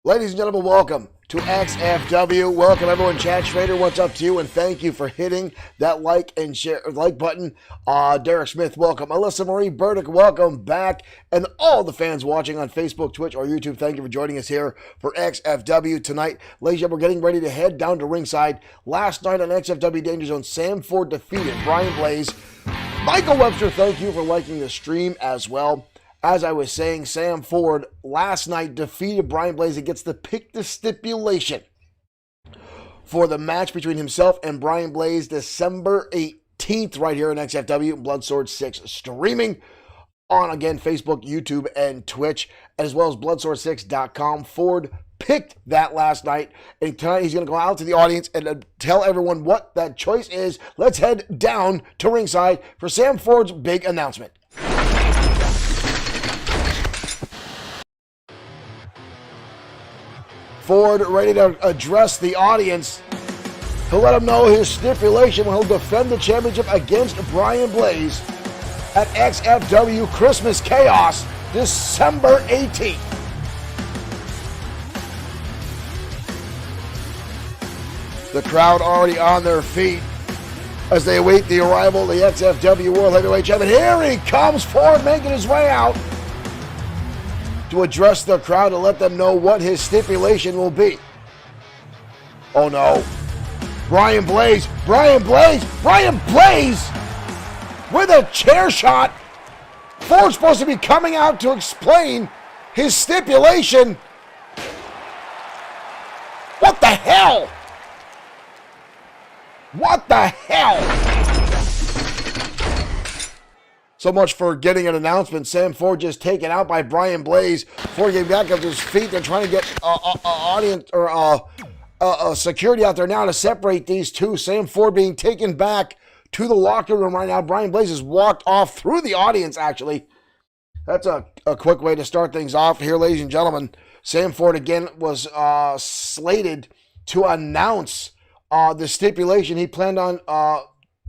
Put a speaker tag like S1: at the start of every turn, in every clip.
S1: Ladies and gentlemen, welcome to XFW. Welcome everyone. Chad Schrader, what's up to you? And thank you for hitting that like and share like button. Derek Smith, welcome. Alyssa Marie Burdick, welcome back. And all the fans watching on Facebook, Twitch, or YouTube, thank you for joining us here for XFW tonight. Ladies and gentlemen, we're getting ready to head down to ringside. Last night on XFW Danger Zone, Sam Ford defeated Brian Blaze. Michael Webster, thank you for liking the stream as well. As I was saying, Sam Ford last night defeated Brian Blaze and gets to pick the stipulation for the match between himself and Brian Blaze December 18th right here on XFW and Bloodsword6 Streaming on, again, Facebook, YouTube, and Twitch, as well as Bloodsword6.com. Ford picked that last night, and tonight he's going to go out to the audience and tell everyone what that choice is. Let's head down to ringside for Sam Ford's big announcement. Ford ready to address the audience. He'll let them know his stipulation when he'll defend the championship against Brian Blaze at XFW Christmas Chaos, December 18th. The crowd already on their feet as they await the arrival of the XFW World Heavyweight Champion. Here he comes, Ford making his way out to address the crowd and let them know what his stipulation will be. Oh no. Brian Blaze with a chair shot. Ford's supposed to be coming out to explain his stipulation. What the hell? What the hell? So much for getting an announcement. Sam Ford just taken out by Brian Blaze. Ford getting back up to his feet. They're trying to get audience or security out there now to separate these two. Sam Ford being taken back to the locker room right now. Brian Blaze has walked off through the audience, actually. That's a quick way to start things off here, ladies and gentlemen. Sam Ford, again, was slated to announce the stipulation. He planned on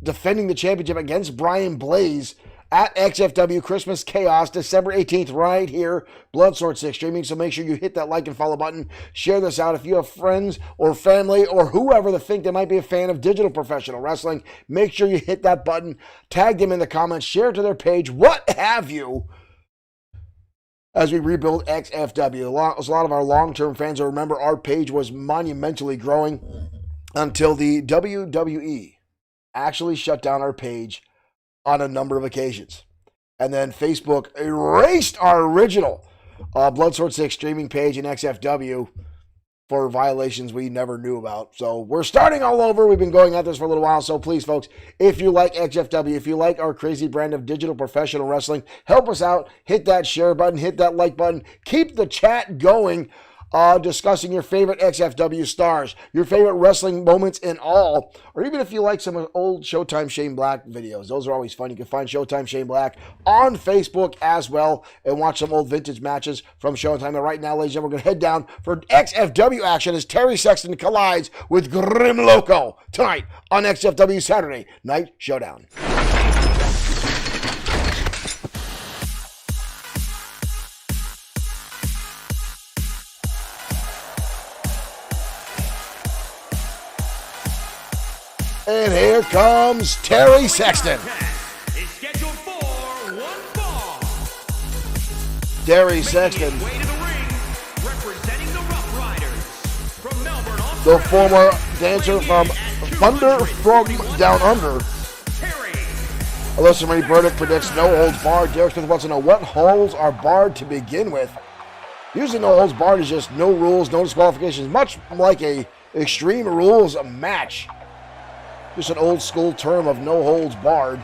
S1: defending the championship against Brian Blaze at XFW Christmas Chaos, December 18th, right here, Bloodsword6 Streaming. So make sure you hit that like and follow button. Share this out. If you have friends or family or whoever that think they might be a fan of digital professional wrestling, make sure you hit that button. Tag them in the comments. Share it to their page. What have you? As we rebuild XFW. A lot of our long-term fans will remember our page was monumentally growing until the WWE actually shut down our page on a number of occasions. And then Facebook erased our original Bloodsword6 Streaming page in XFW for violations we never knew about. So we're starting all over. We've been going at this for a little while. So please, folks, if you like XFW, if you like our crazy brand of digital professional wrestling, help us out. Hit that share button. Hit that like button. Keep the chat going. Discussing your favorite XFW stars, your favorite wrestling moments in all, or even if you like some old Showtime Shane Black videos. Those are always fun. You can find Showtime Shane Black on Facebook as well and watch some old vintage matches from Showtime. And right now, ladies and gentlemen, we're going to head down for XFW action as Terry Sexton collides with Grim Loco tonight on XFW Saturday Night Showdown. And here comes Terry Sexton. Terry Sexton, the former dancer from Thunder from Down Under. Alyssa Marie Burdick predicts no holds barred. Derek Smith wants to know what holds are barred to begin with. Usually no holds barred is just no rules, no disqualifications, much like a Extreme Rules match. Just an old school term of no holds barred.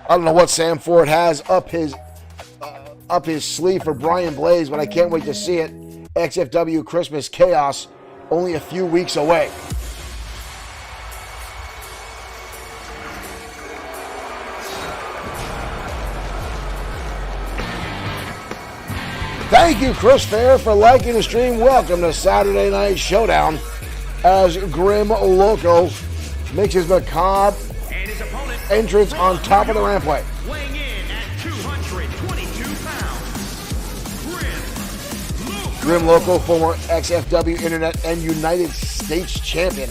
S1: I don't know what Sam Ford has up his sleeve for Brian Blaze, but I can't wait to see it. XFW Christmas Chaos, only a few weeks away. Thank you, Chris Fair, for liking the stream. Welcome to Saturday Night Showdown as Grim Loco makes his macabre entrance on top of the rampway.
S2: Weighing in at 222 pounds,
S1: Grim Loco, former XFW Internet and United States champion.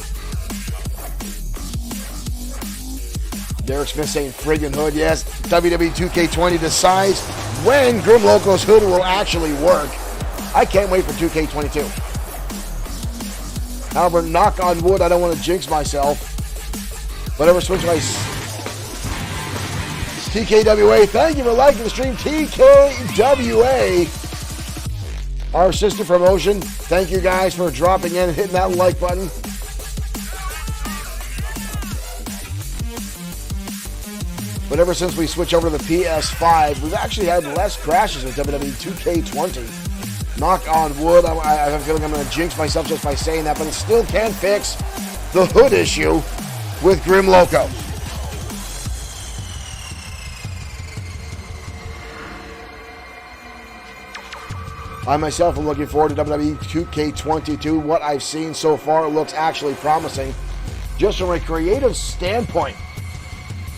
S1: Derek Smith saying friggin' hood, yes. WWE 2K20 decides when Grim Loco's hood will actually work. I can't wait for 2K22. However, knock on wood, I don't want to jinx myself. But ever switch my TKWA, thank you for liking the stream. TKWA, our sister promotion. Thank you guys for dropping in and hitting that like button. But ever since we switched over to the PS5, we've actually had less crashes with WWE 2K20. Knock on wood. I have a feeling I'm going to jinx myself just by saying that, but it still can't fix the hood issue with Grim Loco. I myself am looking forward to WWE 2K22. What I've seen so far looks actually promising. Just from a creative standpoint,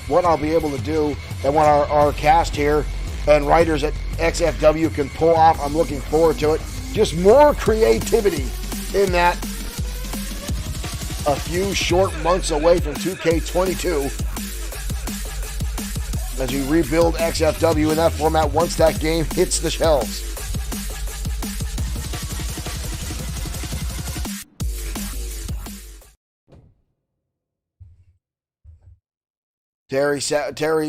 S1: what I'll be able to do and what our cast here and writers at XFW can pull off, I'm looking forward to it. Just more creativity in that. A few short months away from 2K22 as we rebuild XFW in that format once that game hits the shelves. Terry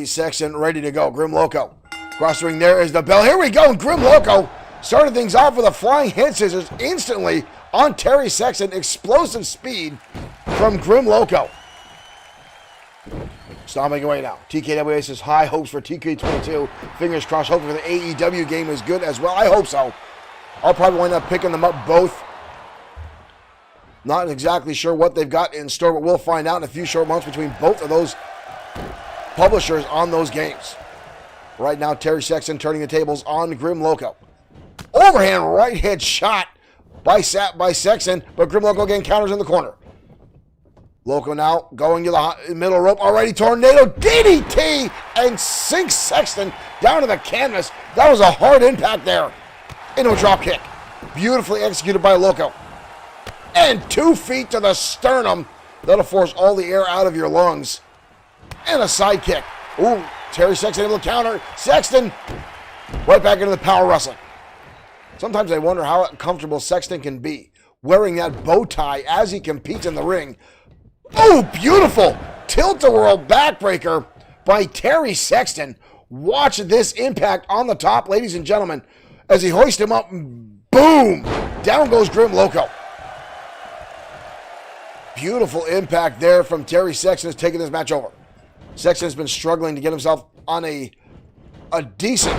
S1: Sexton ready to go. Grim Loco. Cross the ring, there is the bell. Here we go. Grim Loco started things off with a flying head scissors instantly on Terry Sexton. Explosive speed from Grim Loco. Stomping away now. TKWA says high hopes for TK22. Fingers crossed, hoping for the AEW game is good as well. I hope so. I'll probably wind up picking them up both. Not exactly sure what they've got in store, but we'll find out in a few short months between both of those publishers on those games. Right now, Terry Sexton turning the tables on Grim Loco. Overhand right head shot by Sexton, but Grim Loco again counters in the corner. Loco now going to the middle rope. Already tornado DDT and sinks Sexton down to the canvas. That was a hard impact there. Into a drop kick. Beautifully executed by Loco. And 2 feet to the sternum. That'll force all the air out of your lungs. And a side kick. Ooh, Terry Sexton able to counter. Sexton right back into the power wrestling. Sometimes I wonder how comfortable Sexton can be wearing that bow tie as he competes in the ring. Oh, beautiful tilt-a-whirl backbreaker by Terry Sexton. Watch this impact on the top, ladies and gentlemen. as he hoists him up. Boom! Down goes Grim Loco. Beautiful impact there from Terry Sexton, has taken this match over. Sexton has been struggling to get himself on a decent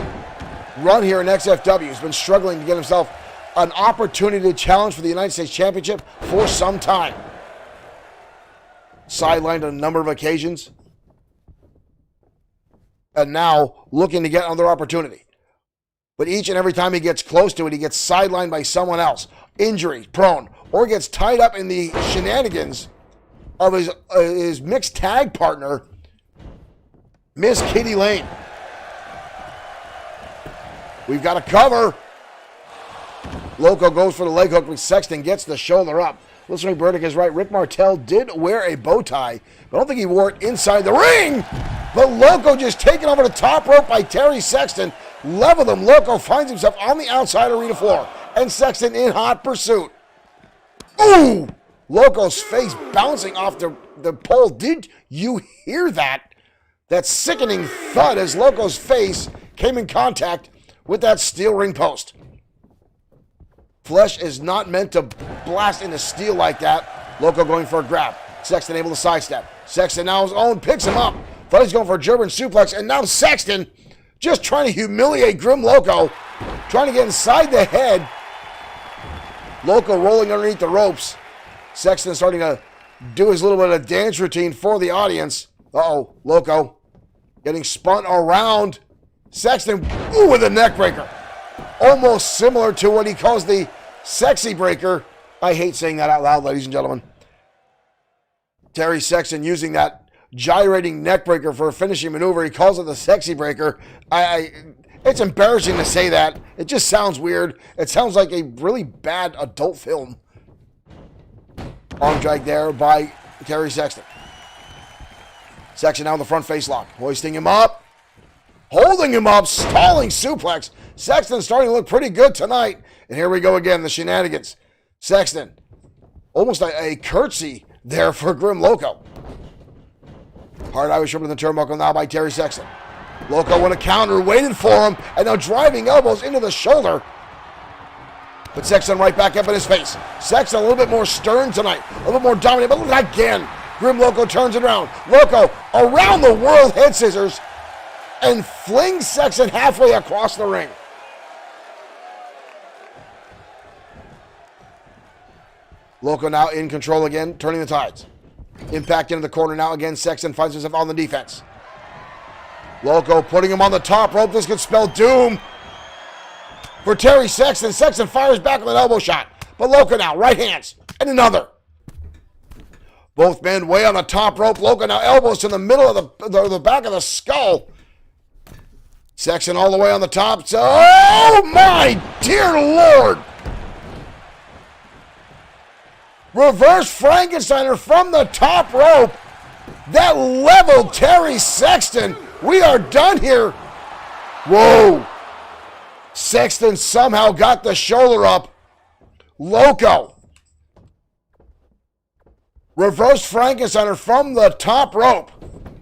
S1: run here in XFW. He's been struggling to get himself an opportunity to challenge for the United States Championship for some time. Sidelined on a number of occasions. And now looking to get another opportunity. But each and every time he gets close to it, he gets sidelined by someone else. Injury, prone, or gets tied up in the shenanigans of his mixed tag partner, Miss Kitty Lane. We've got a cover. Loco goes for the leg hook, but Sexton gets the shoulder up. Listening Burdick is right. Rick Martel did wear a bow tie, but I don't think he wore it inside the ring. But Loco just taken over the top rope by Terry Sexton. Leveled him. Loco finds himself on the outside arena floor, and Sexton in hot pursuit. Ooh! Loco's face bouncing off the pole. Did you hear that? That sickening thud as Loco's face came in contact with that steel ring post. Flesh is not meant to blast into steel like that. Loco going for a grab. Sexton able to sidestep. Sexton now his own picks him up. Thought he's going for a German suplex, and now Sexton just trying to humiliate Grim Loco. Trying to get inside the head. Loco rolling underneath the ropes. Sexton starting to do his little bit of dance routine for the audience. Uh-oh, Loco getting spun around. Sexton, ooh, with a neck breaker. Almost similar to what he calls the sexy breaker. I hate saying that out loud, ladies and gentlemen. Terry Sexton using that gyrating neck breaker for a finishing maneuver. He calls it the sexy breaker. It's embarrassing to say that. It just sounds weird. It sounds like a really bad adult film. Arm drag there by Terry Sexton. Sexton now in the front face lock. Hoisting him up. Holding him up. Stalling suplex. Sexton starting to look pretty good tonight. And here we go again, the shenanigans. Sexton, almost a curtsy there for Grim Loco. Hard Irish up in the turnbuckle now by Terry Sexton. Loco with a counter, waited for him, and now driving elbows into the shoulder. But Sexton right back up in his face. Sexton a little bit more stern tonight, a little bit more dominant, but look again. Grim Loco turns it around. Loco around the world head scissors and flings Sexton halfway across the ring. Loco now in control again, turning the tides. Impact into the corner now again. Sexton finds himself on the defense. Loco putting him on the top rope. This could spell doom for Terry Sexton. Sexton fires back with an elbow shot. But Loco now, right hands, and another. Both men way on the top rope. Loco now elbows to the middle of the back of the skull. Sexton all the way on the top. So, oh my dear Lord! Reverse Frankensteiner from the top rope. That leveled Terry Sexton. We are done here. Whoa. Sexton somehow got the shoulder up. Loco. Reverse Frankensteiner from the top rope.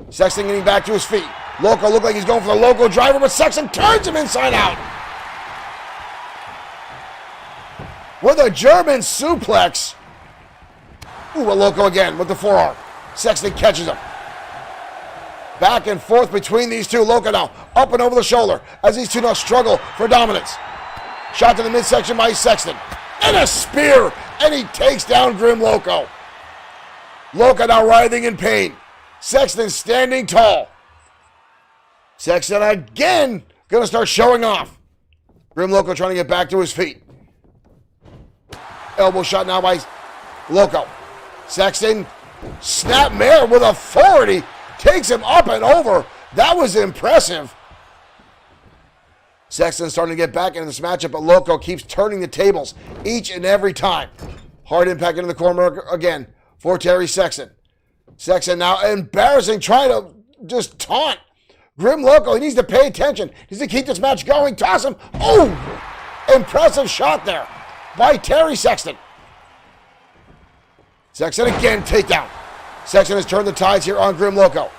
S1: Sexton getting back to his feet. Loco looked like he's going for the Loco driver, but Sexton turns him inside out. With a German suplex. Ooh, a Loco again with the forearm. Sexton catches him. Back and forth between these two. Loco now up and over the shoulder as these two now struggle for dominance. Shot to the midsection by Sexton. And a spear. And he takes down Grim Loco. Loco now writhing in pain. Sexton standing tall. Sexton again going to start showing off. Grim Loco trying to get back to his feet. Elbow shot now by Loco. Sexton, snapmare with authority, takes him up and over. That was impressive. Sexton starting to get back into this matchup, but Loco keeps turning the tables each and every time. Hard impact into the corner again for Terry Sexton. Sexton now embarrassing, trying to just taunt Grim Loco. He needs to pay attention. He needs to keep this match going. Toss him. Oh, impressive shot there by Terry Sexton. Sexton again, takedown. Sexton has turned the tides here on Grim Loco.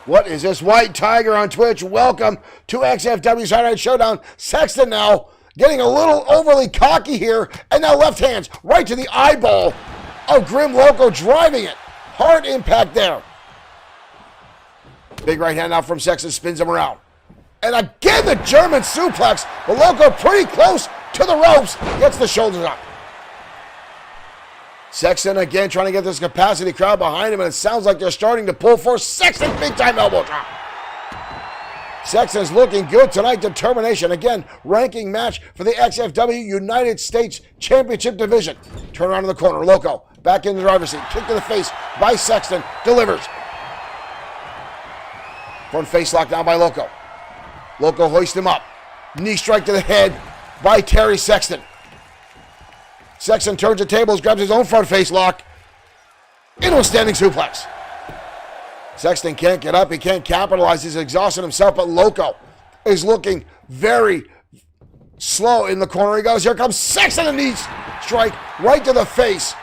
S1: What is this? White Tiger on Twitch. Welcome to XFW Saturday Night Showdown. Sexton now getting a little overly cocky here. And now left hands right to the eyeball of Grim Loco, driving it. Hard impact there. Big right hand now from Sexton, spins him around. And again the German suplex. But Loco pretty close to the ropes. Gets the shoulders up. Sexton again trying to get this capacity crowd behind him, and it sounds like they're starting to pull for Sexton. Big time elbow drop. Sexton's looking good tonight. Determination. Again, ranking match for the XFW United States Championship Division. Turn around in the corner. Loco back in the driver's seat. Kick to the face by Sexton. Delivers. Front face lock down by Loco. Loco hoists him up. Knee strike to the head by Terry Sexton. Sexton turns the tables, grabs his own front face lock into a standing suplex. Sexton can't get up. He can't capitalize. He's exhausted himself, but Loco is looking very slow in the corner. He goes. Here comes Sexton. A knee strike right to the face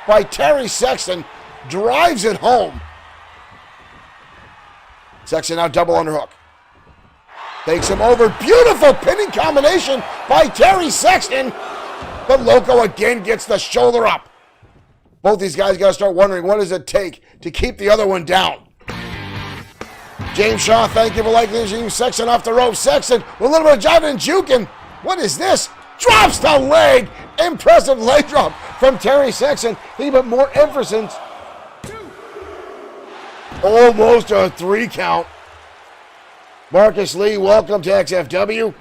S1: by Terry Sexton. Drives it home. Sexton now double underhook. Takes him over. Beautiful pinning combination by Terry Sexton. But Loco again gets the shoulder up. Both these guys got to start wondering, what does it take to keep the other one down? James Shaw, thank you for liking this. Sexton off the rope. Sexton with a little bit of jiving and juking. What is this? Drops the leg. Impressive leg drop from Terry Sexton. He put more emphasis. Almost a 3 count. Marcus Lee, welcome to XFW.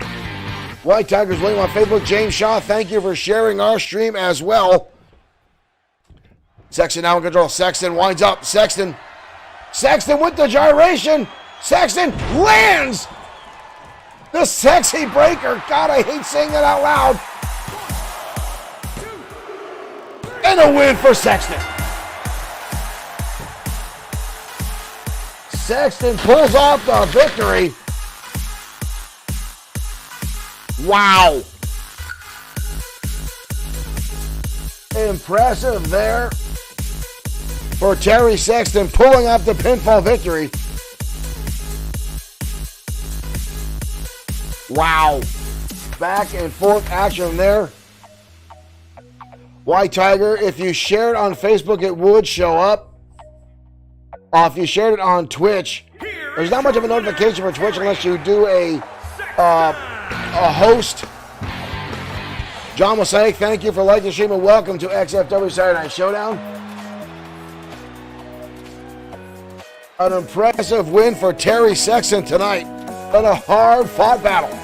S1: White Tigers waiting on Facebook. James Shaw, thank you for sharing our stream as well. Sexton now in control. Sexton winds up. Sexton with the gyration. Sexton lands the sexy breaker. God, I hate saying that out loud. And a win for Sexton. Sexton pulls off the victory. Wow. Impressive there for Terry Sexton, pulling off the pinfall victory. Wow. Back and forth action there. White Tiger, if you shared on Facebook, it would show up. If you shared it on Twitch, there's not much of a notification for Twitch unless you do a host. John Mosaic, thank you for liking the stream and welcome to XFW Saturday Night Showdown. An impressive win for Terry Sexton tonight in a hard-fought battle.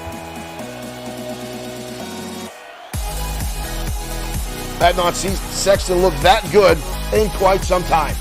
S1: Had not seen Sexton look that good in quite some time.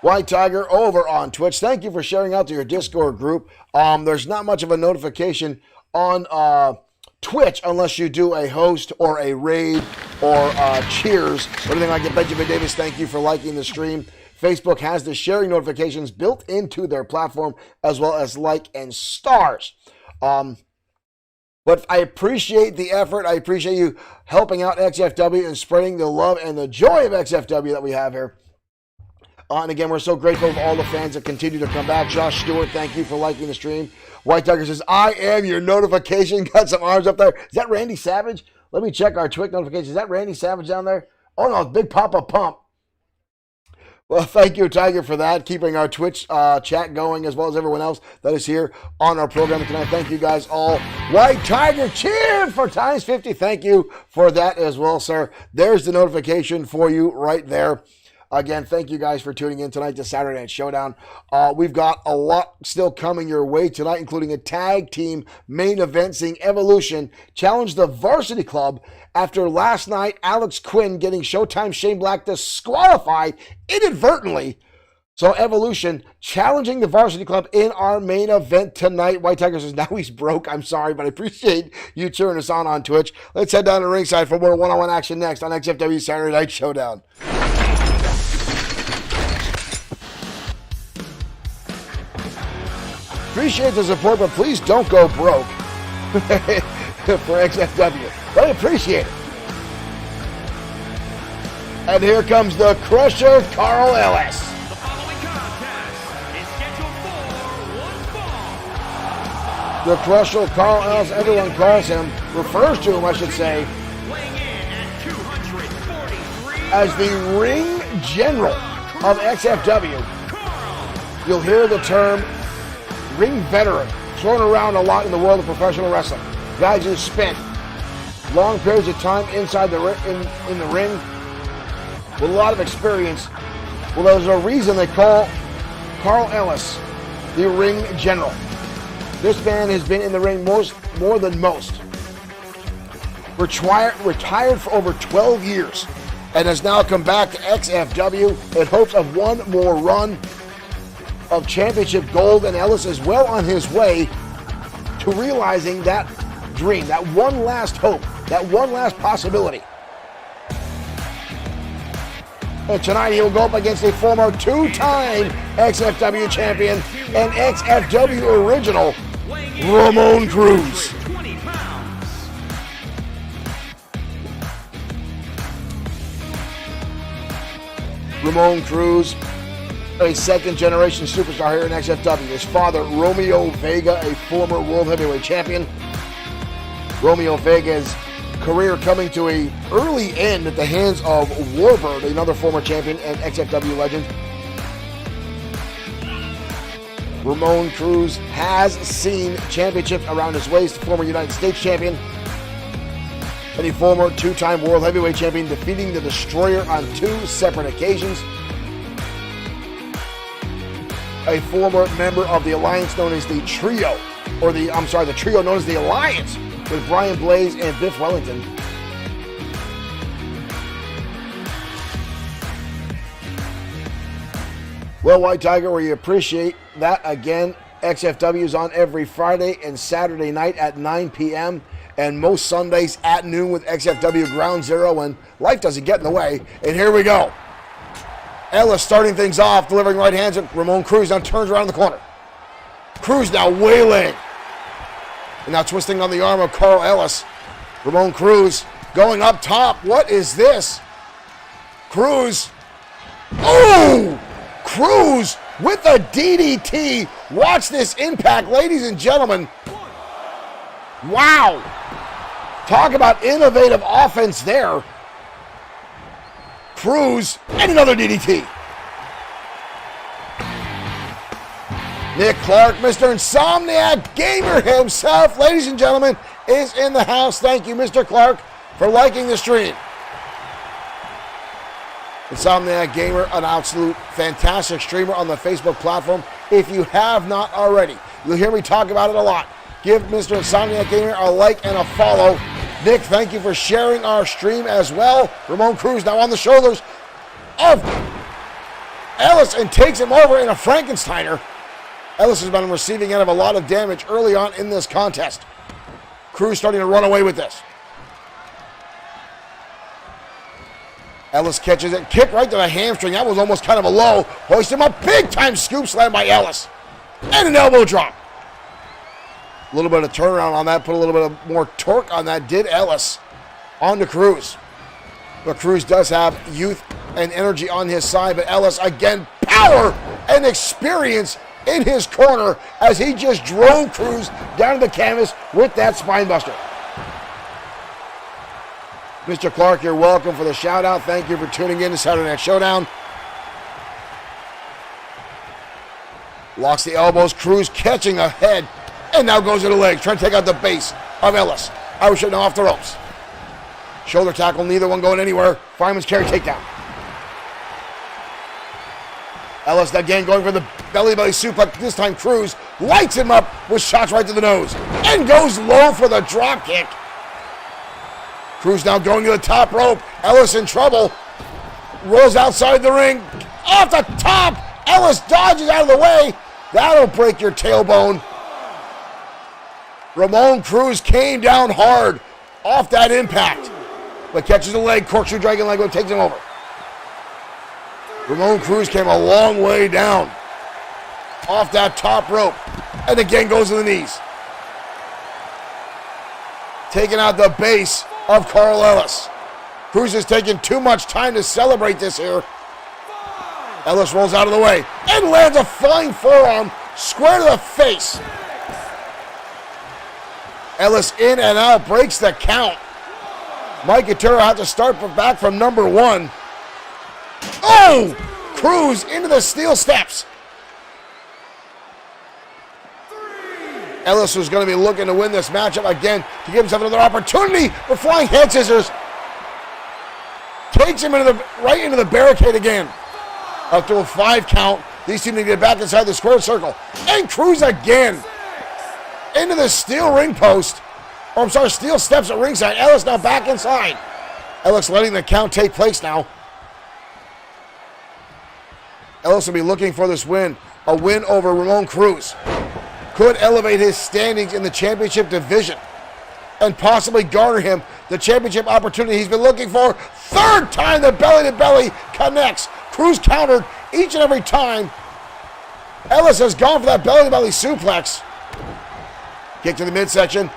S1: White Tiger over on Twitch. Thank you for sharing out to your Discord group. There's not much of a notification on Twitch unless you do a host or a raid or cheers or anything like that. Benjamin Davis, thank you for liking the stream. Facebook has the sharing notifications built into their platform as well as like and stars. But I appreciate the effort. I appreciate you helping out XFW and spreading the love and the joy of XFW that we have here. And again, we're so grateful for all the fans that continue to come back. Josh Stewart, thank you for liking the stream. White Tiger says, I am your notification. Got some arms up there. Is that Randy Savage? Let me check our Twitch notifications. Is that Randy Savage down there? Oh, no, it's Big Papa Pump. Well, thank you, Tiger, for that. Keeping our Twitch chat going as well as everyone else that is here on our program tonight. Thank you guys all. White Tiger, cheer for times 50. Thank you for that as well, sir. There's the notification for you right there. Again, thank you guys for tuning in tonight to Saturday Night Showdown. We've got a lot still coming your way tonight, including a tag team main event seeing Evolution challenge the Varsity Club after last night Alex Quinn getting Showtime Shane Black disqualified inadvertently. So Evolution challenging the Varsity Club in our main event tonight. White Tiger says, now he's broke. I'm sorry, but I appreciate you cheering us on Twitch. Let's head down to ringside for more one-on-one action next on XFW Saturday Night Showdown. Appreciate the support, but please don't go broke for XFW. But I appreciate it. And here comes the Crusher, Carl Ellis.
S2: The following contest is scheduled for one fall.
S1: The Crusher, Carl Ellis, everyone calls him, refers to him, I should say,
S2: Weighing in at 243
S1: as the ring general of XFW.
S2: Carl.
S1: You'll hear the term ring veteran thrown around a lot in the world of professional wrestling. Guys who spent long periods of time inside the in the ring with a lot of experience. Well, there's a reason they call Carl Ellis the ring general. This man has been in the ring more than most. Retired for over 12 years and has now come back to XFW in hopes of one more run of championship gold, and Ellis is well on his way to realizing that dream, that one last hope, that one last possibility. And tonight he'll go up against a former two-time XFW champion and XFW original, Ramon Cruz.
S2: 20 pounds.
S1: Ramon Cruz, a second-generation superstar here in XFW. His father, Romeo Vega, a former World Heavyweight Champion. Romeo Vega's career coming to an early end at the hands of Warbird, another former champion and XFW legend. Ramon Cruz has seen championships around his waist, former United States champion and a former two-time World Heavyweight Champion, defeating the Destroyer on 2 separate occasions. A former member of the alliance known as the Trio, the trio known as the Alliance, with Brian Blaze and Biff Wellington. Well, White Tiger, we appreciate that. Again, XFW is on every Friday and Saturday night at 9 p.m. and most Sundays at noon with XFW Ground Zero when life doesn't get in the way. And here we go. Ellis starting things off, delivering right hands at Ramon Cruz, now turns around the corner. Cruz now waylaying. And now twisting on the arm of Carl Ellis. Ramon Cruz going up top. What is this? Cruz. Oh! Cruz with a DDT. Watch this impact, ladies and gentlemen. Wow. Talk about innovative offense there. Cruz and another DDT. Nick Clark, Mr. Insomniac Gamer himself, ladies and gentlemen, is in the house. Thank you, Mr. Clark, for liking the stream. Insomniac Gamer, an absolute fantastic streamer on the Facebook platform. If you have not already, you'll hear me talk about it a lot. Give Mr. Insomniac Gamer a like and a follow. Nick, thank you for sharing our stream as well. Ramon Cruz now on the shoulders of Ellis and takes him over in a Frankensteiner. Ellis has been on the receiving end of a lot of damage early on in this contest. Cruz starting to run away with this. Ellis catches it, kick right to the hamstring. That was almost kind of a low. Hoist him up, big time scoop slam by Ellis. And an elbow drop. A little bit of turnaround on that, put a little bit of more torque on that, did Ellis on to Cruz. But Cruz does have youth and energy on his side, but Ellis again, power and experience in his corner as he just drove Cruz down to the canvas with that spine buster. Mr. Clark, you're welcome for the shout out. Thank you for tuning in to Saturday Night Showdown. Locks the elbows, Cruz catching a head, and now goes to the legs, trying to take out the base of Ellis. Irish now off the ropes. Shoulder tackle, neither one going anywhere. Fireman's carry takedown. Ellis again going for the belly suplex. This time Cruz lights him up with shots right to the nose and goes low for the drop kick. Cruz now going to the top rope. Ellis in trouble. Rolls outside the ring. Off the top. Ellis dodges out of the way. That'll break your tailbone. Ramon Cruz came down hard off that impact, but catches the leg. Corkscrew dragon leg takes him over. Ramon Cruz came a long way down off that top rope and again goes to the knees. Taking out the base of Carl Ellis. Cruz is taking too much time to celebrate this here. Ellis rolls out of the way and lands a flying forearm square to the face. Ellis in and out, breaks the count. Mike Iturra had to start back from number 1. Oh! Cruz into the steel steps. Ellis was going to be looking to win this matchup again to give himself another opportunity for flying head scissors. Takes him right into the barricade again. Up to a 5 count. These two need to get back inside the square circle. And Cruz again. Into the steel ring post. Or I'm sorry, steel steps at ringside. Ellis now back inside. Ellis letting the count take place now. Ellis will be looking for this win. A win over Ramon Cruz. Could elevate his standings in the championship division. And possibly garner him the championship opportunity he's been looking for. 3rd time the belly-to-belly connects. Cruz countered each and every time. Ellis has gone for that belly-to-belly suplex. Kick to the midsection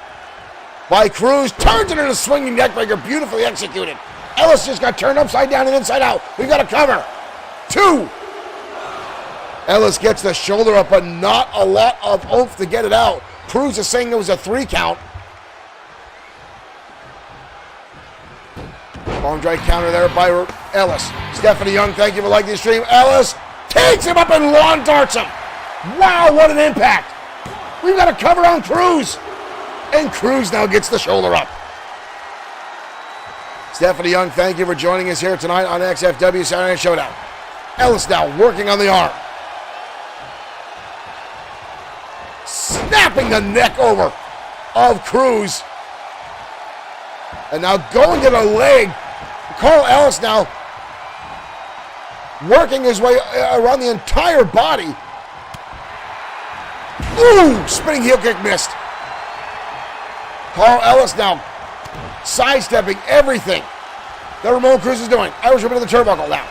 S1: by Cruz. Turns it into a swinging neckbreaker. Beautifully executed. Ellis just got turned upside down and inside out. We've got a cover. 2. Ellis gets the shoulder up, but not a lot of oomph to get it out. Cruz is saying it was a 3 count. Arm drag counter there by Ellis. Stephanie Young, thank you for liking the stream. Ellis takes him up and lawn darts him. Wow, what an impact. We've got a cover on Cruz. And Cruz now gets the shoulder up. Stephanie Young, thank you for joining us here tonight on XFW Saturday Night Showdown. Ellis now working on the arm. Snapping the neck over of Cruz. And now going to the leg. Carl Ellis now working his way around the entire body. Ooh, spinning heel kick missed. Carl Ellis now sidestepping everything that Ramon Cruz is doing. Irish whip into the turnbuckle now.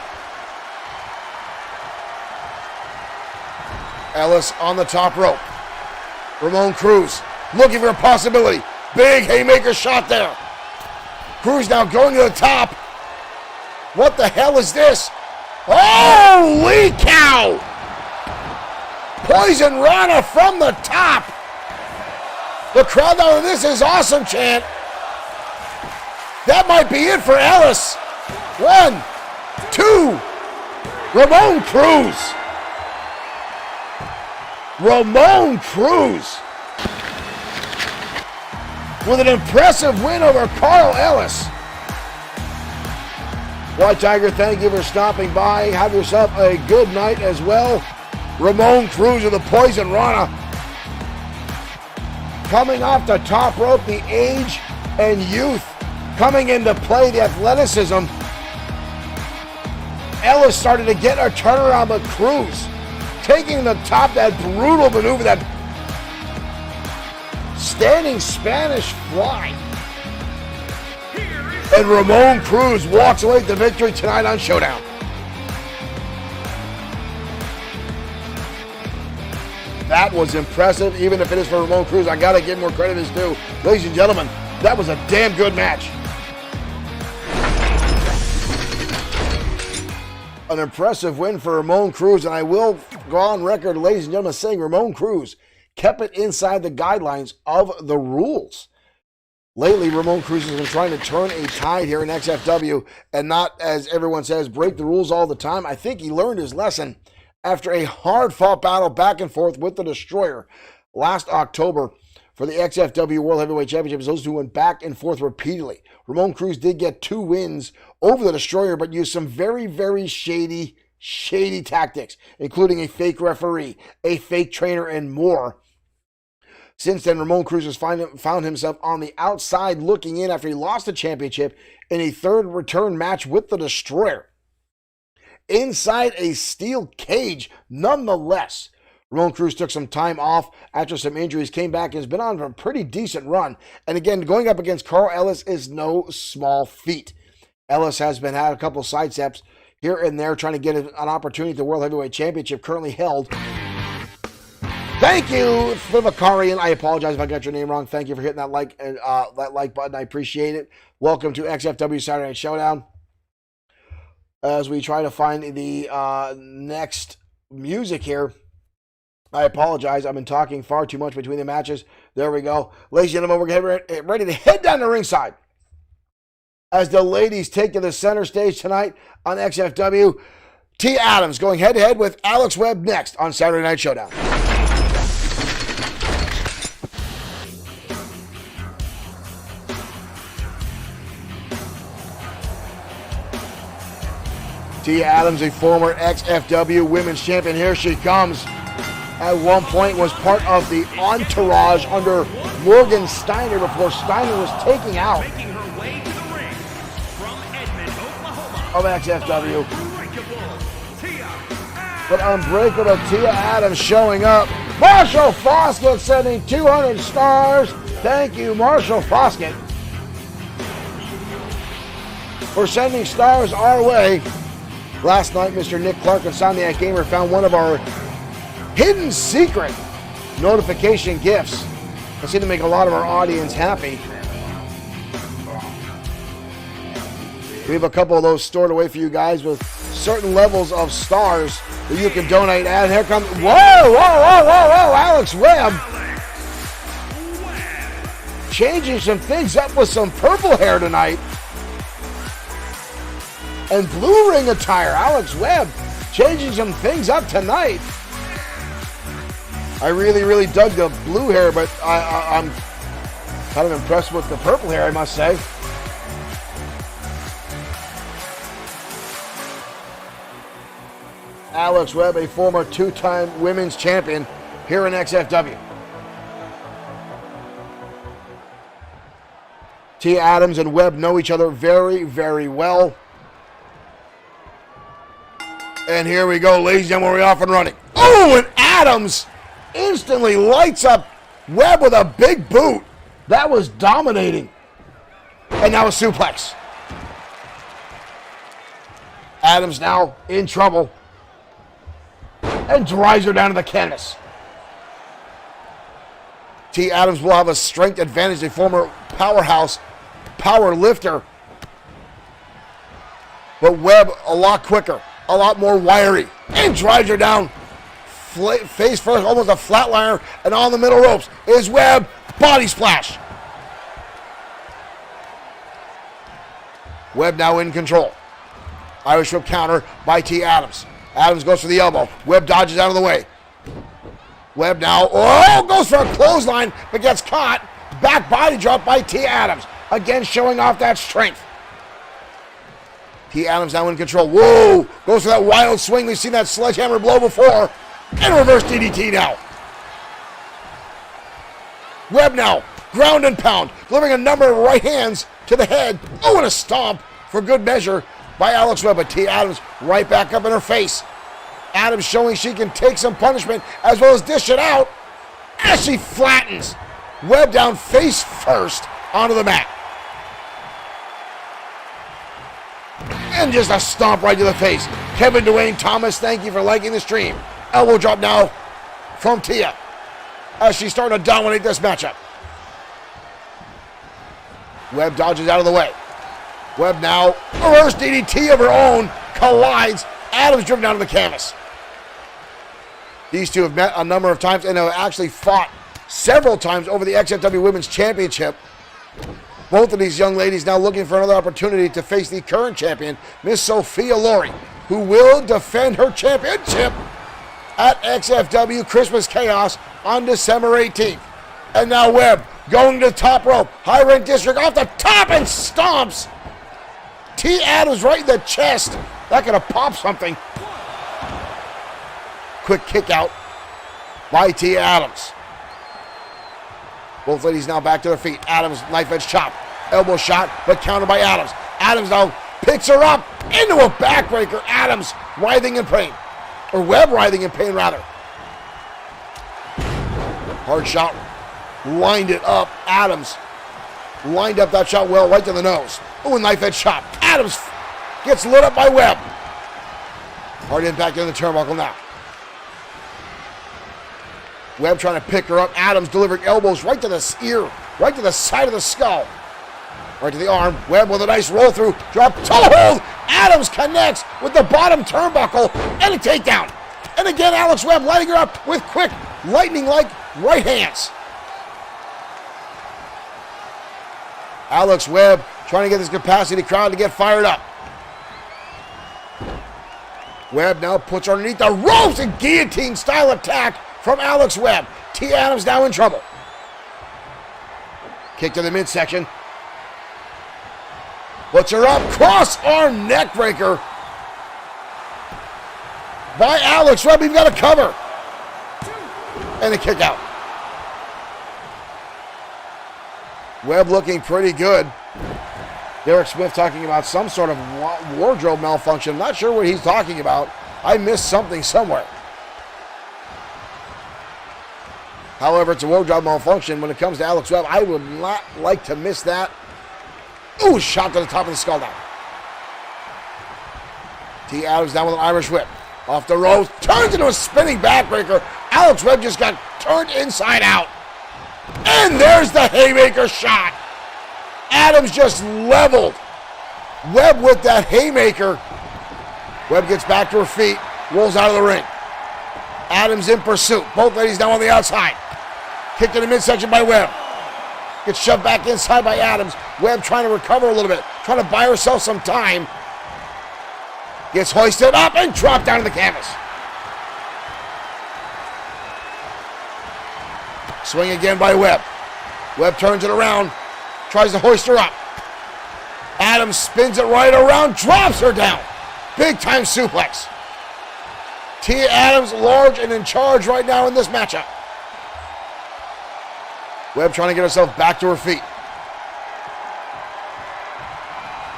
S1: Ellis on the top rope. Ramon Cruz looking for a possibility. Big haymaker shot there. Cruz now going to the top. What the hell is this? Holy cow! Poison Rana from the top. The crowd now, this is awesome chant. That might be it for Ellis. 1, 2. Ramon Cruz. Ramon Cruz with an impressive win over Carl Ellis. White Tiger, thank you for stopping by. Have yourself a good night as well. Ramon Cruz of the Poison Rana. Coming off the top rope, the age and youth coming into play, the athleticism. Ellis started to get a turnaround, but Cruz taking the top, that brutal maneuver, that standing Spanish fly. And Ramon Cruz walks away with the victory tonight on Showdown. That was impressive, even if it is for Ramon Cruz. I gotta give more credit as due. Ladies and gentlemen, that was a damn good match. An impressive win for Ramon Cruz, and I will go on record, ladies and gentlemen, saying Ramon Cruz kept it inside the guidelines of the rules. Lately, Ramon Cruz has been trying to turn a tide here in XFW and not, as everyone says, break the rules all the time. I think he learned his lesson after a hard-fought battle back and forth with the Destroyer last October for the XFW World Heavyweight Championship. Those two went back and forth repeatedly. Ramon Cruz did get 2 wins over the Destroyer, but used some very, very shady tactics, including a fake referee, a fake trainer, and more. Since then, Ramon Cruz has found himself on the outside looking in after he lost the championship in a third return match with the Destroyer. Inside a steel cage, nonetheless. Ramon Cruz took some time off after some injuries, came back, and has been on a pretty decent run. And again, going up against Carl Ellis is no small feat. Ellis has had a couple of sidesteps here and there, trying to get an opportunity at the World Heavyweight Championship, currently held Thank you, Fivakarian. I apologize if I got your name wrong. Thank you for hitting that like button. I appreciate it. Welcome to XFW Saturday Night Showdown. As we try to find the next music here. I apologize. I've been talking far too much between the matches. There we go. Ladies and gentlemen, we're getting ready to head down to ringside as the ladies take to the center stage tonight on XFW. T. Adams going head-to-head with Alex Webb next on Saturday Night Showdown. T. Adams, a former XFW Women's Champion. Here she comes. At one point was part of the entourage under Morgan Steiner before Steiner was taking out
S2: Making her way to the ring from Edmond, Oklahoma.
S1: of XFW.
S2: Tia
S1: But unbreakable Tia Adams showing up. Marshall Foskett sending 200 stars. Thank you, Marshall Foskett, for sending stars our way. Last night, Mr. Nick Clark and Insomniac Gamer found one of our hidden secret notification gifts. I seem to make a lot of our audience happy. We have a couple of those stored away for you guys with certain levels of stars that you can donate at. Here comes, whoa, Alex Webb. Changing some things up with some purple hair tonight. And blue ring attire. Alex Webb changing some things up tonight. I really dug the blue hair, but I'm kind of impressed with the purple hair, I must say. Alex Webb, a former two-time women's champion here in XFW. T. Adams and Webb know each other very well. And here we go, ladies and gentlemen, we're off and running. Oh, and Adams instantly lights up Webb with a big boot. That was dominating. And now a suplex. Adams now in trouble and drives her down to the canvas. T. Adams will have a strength advantage, a former powerhouse power lifter. But Webb a lot quicker, a lot more wiry, and drives her down face first, almost a flatliner, and on the middle ropes is Webb. Body splash. Webb now in control. Irish whip counter by T. Adams. Adams goes for the elbow. Webb dodges out of the way. Webb now, goes for a clothesline, but gets caught. Back body drop by T. Adams. Again, showing off that strength. T. Adams now in control. Whoa! Goes for that wild swing. We've seen that sledgehammer blow before. And reverse DDT now. Webb now, ground and pound, delivering a number of right hands to the head. Oh, and a stomp for good measure by Alex Webb. But T. Adams right back up in her face. Adams showing she can take some punishment as well as dish it out as she flattens Webb down face first onto the mat. And just a stomp right to the face. Kevin Dwayne Thomas, thank you for liking the stream. Elbow drop now from Tia as she's starting to dominate this matchup. Webb dodges out of the way. Webb now, reverse DDT of her own, collides. Adams driven down to the canvas. These two have met a number of times and have actually fought several times over the XFW Women's Championship. Both of these young ladies now looking for another opportunity to face the current champion, Miss Sophia Laurie, who will defend her championship at XFW Christmas Chaos on December 18th. And now Webb going to the top rope. High rank district off the top and stomps T. Adams right in the chest. That could have popped something. Quick kick out by T. Adams. Both ladies now back to their feet. Adams knife edge chop. Elbow shot, but countered by Adams. Adams now picks her up into a backbreaker. Adams writhing in pain. Or Webb writhing in pain, rather. Hard shot. Lined it up. Adams lined up that shot well, right to the nose. Oh, a knife edge chop. Adams gets lit up by Webb. Hard impact in the turnbuckle now. Webb trying to pick her up. Adams delivering elbows right to the ear, right to the side of the skull. Right to the arm. Webb with a nice roll through. Drop toe hold. Adams connects with the bottom turnbuckle and a takedown. And again, Alex Webb lighting her up with quick, lightning-like right hands. Alex Webb trying to get this capacity crowd to get fired up. Webb now puts her underneath the ropes and guillotine-style attack from Alex Webb. T. Adams now in trouble. Kick to the midsection. Puts her up. Cross-arm neckbreaker by Alex Webb. We've got a cover. And a kick out. Webb looking pretty good. Derek Smith talking about some sort of wardrobe malfunction. I'm not sure what he's talking about. I missed something somewhere. However, it's a wardrobe malfunction. When it comes to Alex Webb, I would not like to miss that. Ooh, shot to the top of the skull down. T. Adams down with an Irish whip. Off the ropes, turns into a spinning backbreaker. Alex Webb just got turned inside out. And there's the haymaker shot. Adams just leveled Webb with that haymaker. Webb gets back to her feet, rolls out of the ring. Adams in pursuit. Both ladies now on the outside. Kick to the midsection by Webb. Gets shoved back inside by Adams. Webb trying to recover a little bit, trying to buy herself some time. Gets hoisted up and dropped down to the canvas. Swing again by Webb. Webb turns it around, tries to hoist her up. Adams spins it right around, drops her down. Big time suplex. T. Adams large and in charge right now in this matchup. Webb trying to get herself back to her feet.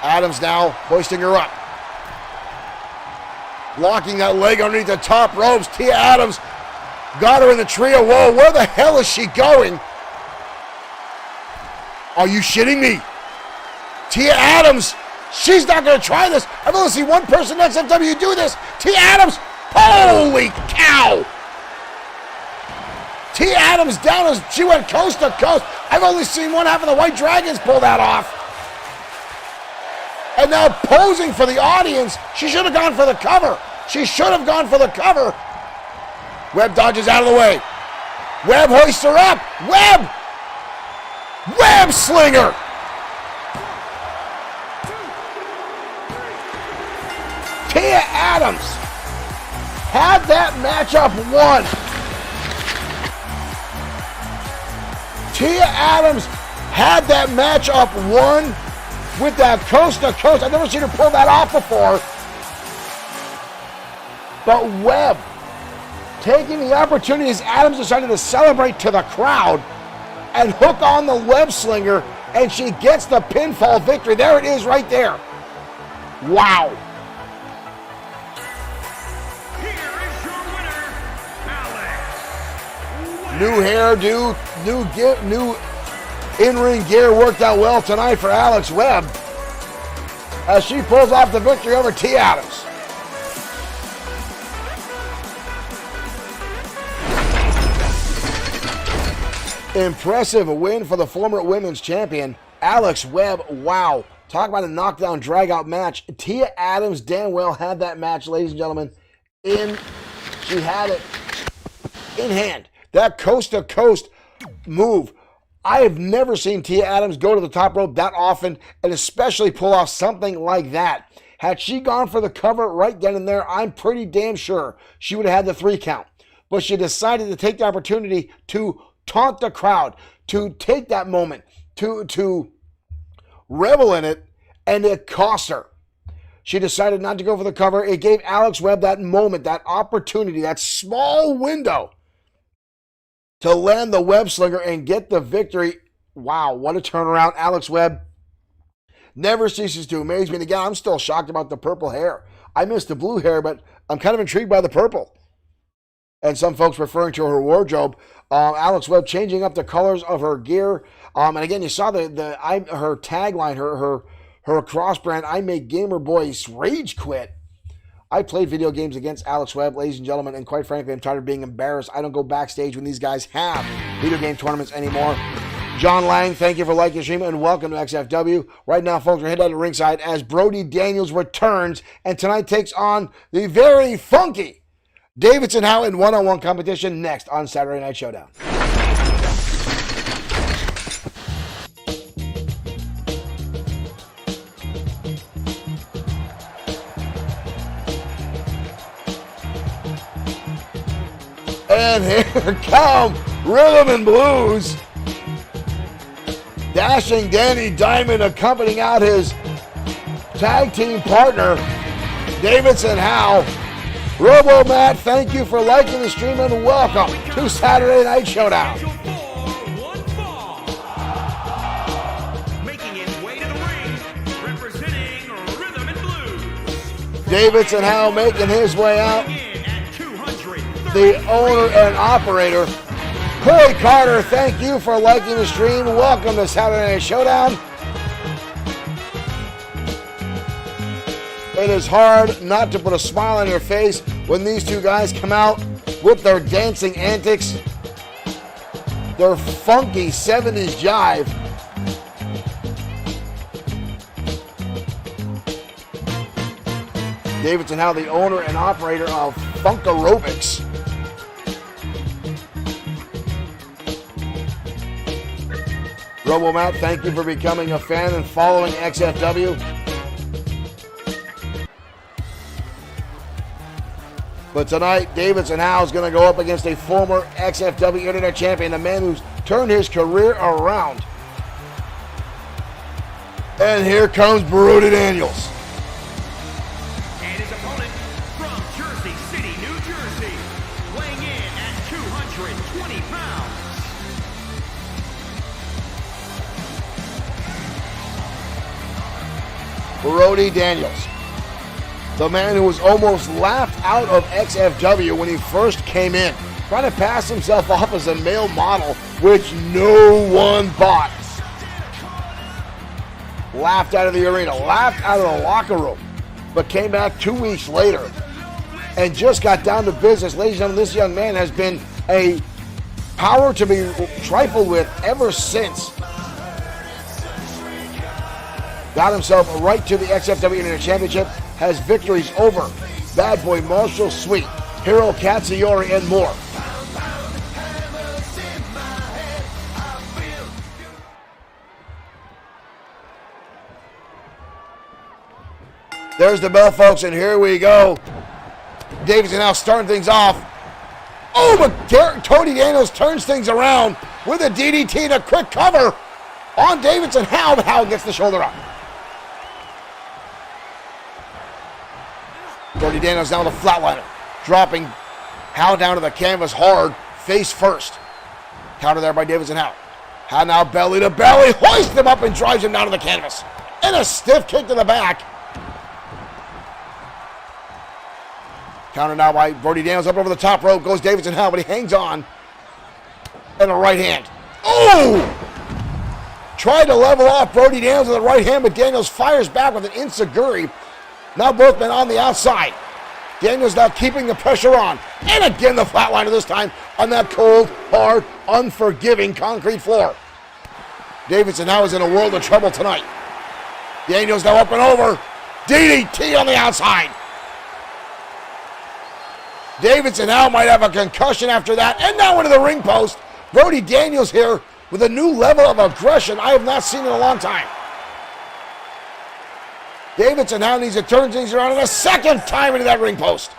S1: Adams now hoisting her up. Locking that leg underneath the top ropes. Tia Adams got her in the trio. Whoa, where the hell is she going? Are you shitting me? Tia Adams, she's not going to try this. I've only seen one person in XFW do this. Tia Adams, holy cow. Tia Adams down as she went coast to coast. I've only seen one half of the White Dragons pull that off. And now posing for the audience. She should have gone for the cover. She should have gone for the cover. Webb dodges out of the way. Webb hoists her up. Webb! Webb slinger! Tia Adams had that matchup won. Tia Adams had that matchup won with that coast to coast. I've never seen her pull that off before. But Webb taking the opportunity as Adams decided to celebrate to the crowd and hook on the web slinger, and she gets the pinfall victory. There it is right there. Wow.
S2: Here is your winner, Alex.
S1: New hairdo, new in-ring gear worked out well tonight for Alex Webb as she pulls off the victory over T. Adams. Impressive win for the former women's champion, Alex Webb. Wow. Talk about a knockdown, drag-out match. Tia Adams damn well had that match, ladies and gentlemen. She had it in hand. That coast-to-coast move. I have never seen Tia Adams go to the top rope that often, and especially pull off something like that. Had she gone for the cover right then and there, I'm pretty damn sure she would have had the 3 count. But she decided to take the opportunity to taunt the crowd, to take that moment, to revel in it, and it cost her. She decided not to go for the cover. It gave Alex Webb that moment, that opportunity, that small window to land the web slinger and get the victory. Wow, what a turnaround. Alex Webb never ceases to amaze me. And again, I'm still shocked about the purple hair. I missed the blue hair, but I'm kind of intrigued by the purple. And some folks referring to her wardrobe. Alex Webb changing up the colors of her gear. And again, you saw her tagline, her cross brand, I Make Gamer Boys Rage Quit. I played video games against Alex Webb, ladies and gentlemen, and quite frankly, I'm tired of being embarrassed. I don't go backstage when these guys have video game tournaments anymore. John Lang, thank you for liking the stream, and welcome to XFW. Right now, folks, we're headed out to ringside as Brody Daniels returns, and tonight takes on the very funky Davidson Howe in one-on-one competition next on Saturday Night Showdown. And here come Rhythm and Blues. Dashing Danny Diamond accompanying out his tag team partner, Davidson Howe. Robo Matt, thank you for liking the stream and welcome to Saturday Night Showdown.
S2: Making his way to the ring, representing Rhythm and Blues.
S1: Davidson Howe making his way out. The owner and operator, Corey Carter, thank you for liking the stream. Welcome to Saturday Night Showdown. It is hard not to put a smile on your face when these two guys come out with their dancing antics, their funky 70s jive. Davidson Howe, the owner and operator of Funk Aerobics. Robo Matt, thank you for becoming a fan and following XFW. But tonight, Davidson Howe is going to go up against a former XFW Internet Champion, a man who's turned his career around. And here comes Brody Daniels.
S2: And his opponent from Jersey City, New Jersey, weighing in at 220 pounds.
S1: Brody Daniels, the man who was almost laughed out of XFW when he first came in, trying to pass himself off as a male model, which no one bought. Laughed out of the arena, laughed out of the locker room, but came back 2 weeks later and just got down to business. Ladies and gentlemen, this young man has been a power to be trifled with ever since. Got himself right to the XFW Internet Championship, has victories over Bad Boy Marshall Sweet, Hiro Katsuyori, and more. There's the bell, folks, and here we go. Davidson now starting things off. Oh, but Tony Daniels turns things around with a DDT and a quick cover on Davidson Howe, but Howe gets the shoulder up. Brody Daniels down with a flatliner, dropping Howe down to the canvas hard, face first. Counter there by Davidson Howe. Howe now belly to belly, hoists him up and drives him down to the canvas. And a stiff kick to the back. Counter now by Brody Daniels up over the top rope. Goes Davidson Howe, but he hangs on. And a right hand. Oh! Tried to level off Brody Daniels with the right hand, but Daniels fires back with an enziguri. Now both men on the outside. Daniels now keeping the pressure on. And again the flatliner this time on that cold, hard, unforgiving concrete floor. Davidson now is in a world of trouble tonight. Daniels now up and over. DDT on the outside. Davidson now might have a concussion after that. And now into the ring post. Brody Daniels here with a new level of aggression I have not seen in a long time. Davidson now needs to turn things around a second time into that ring post.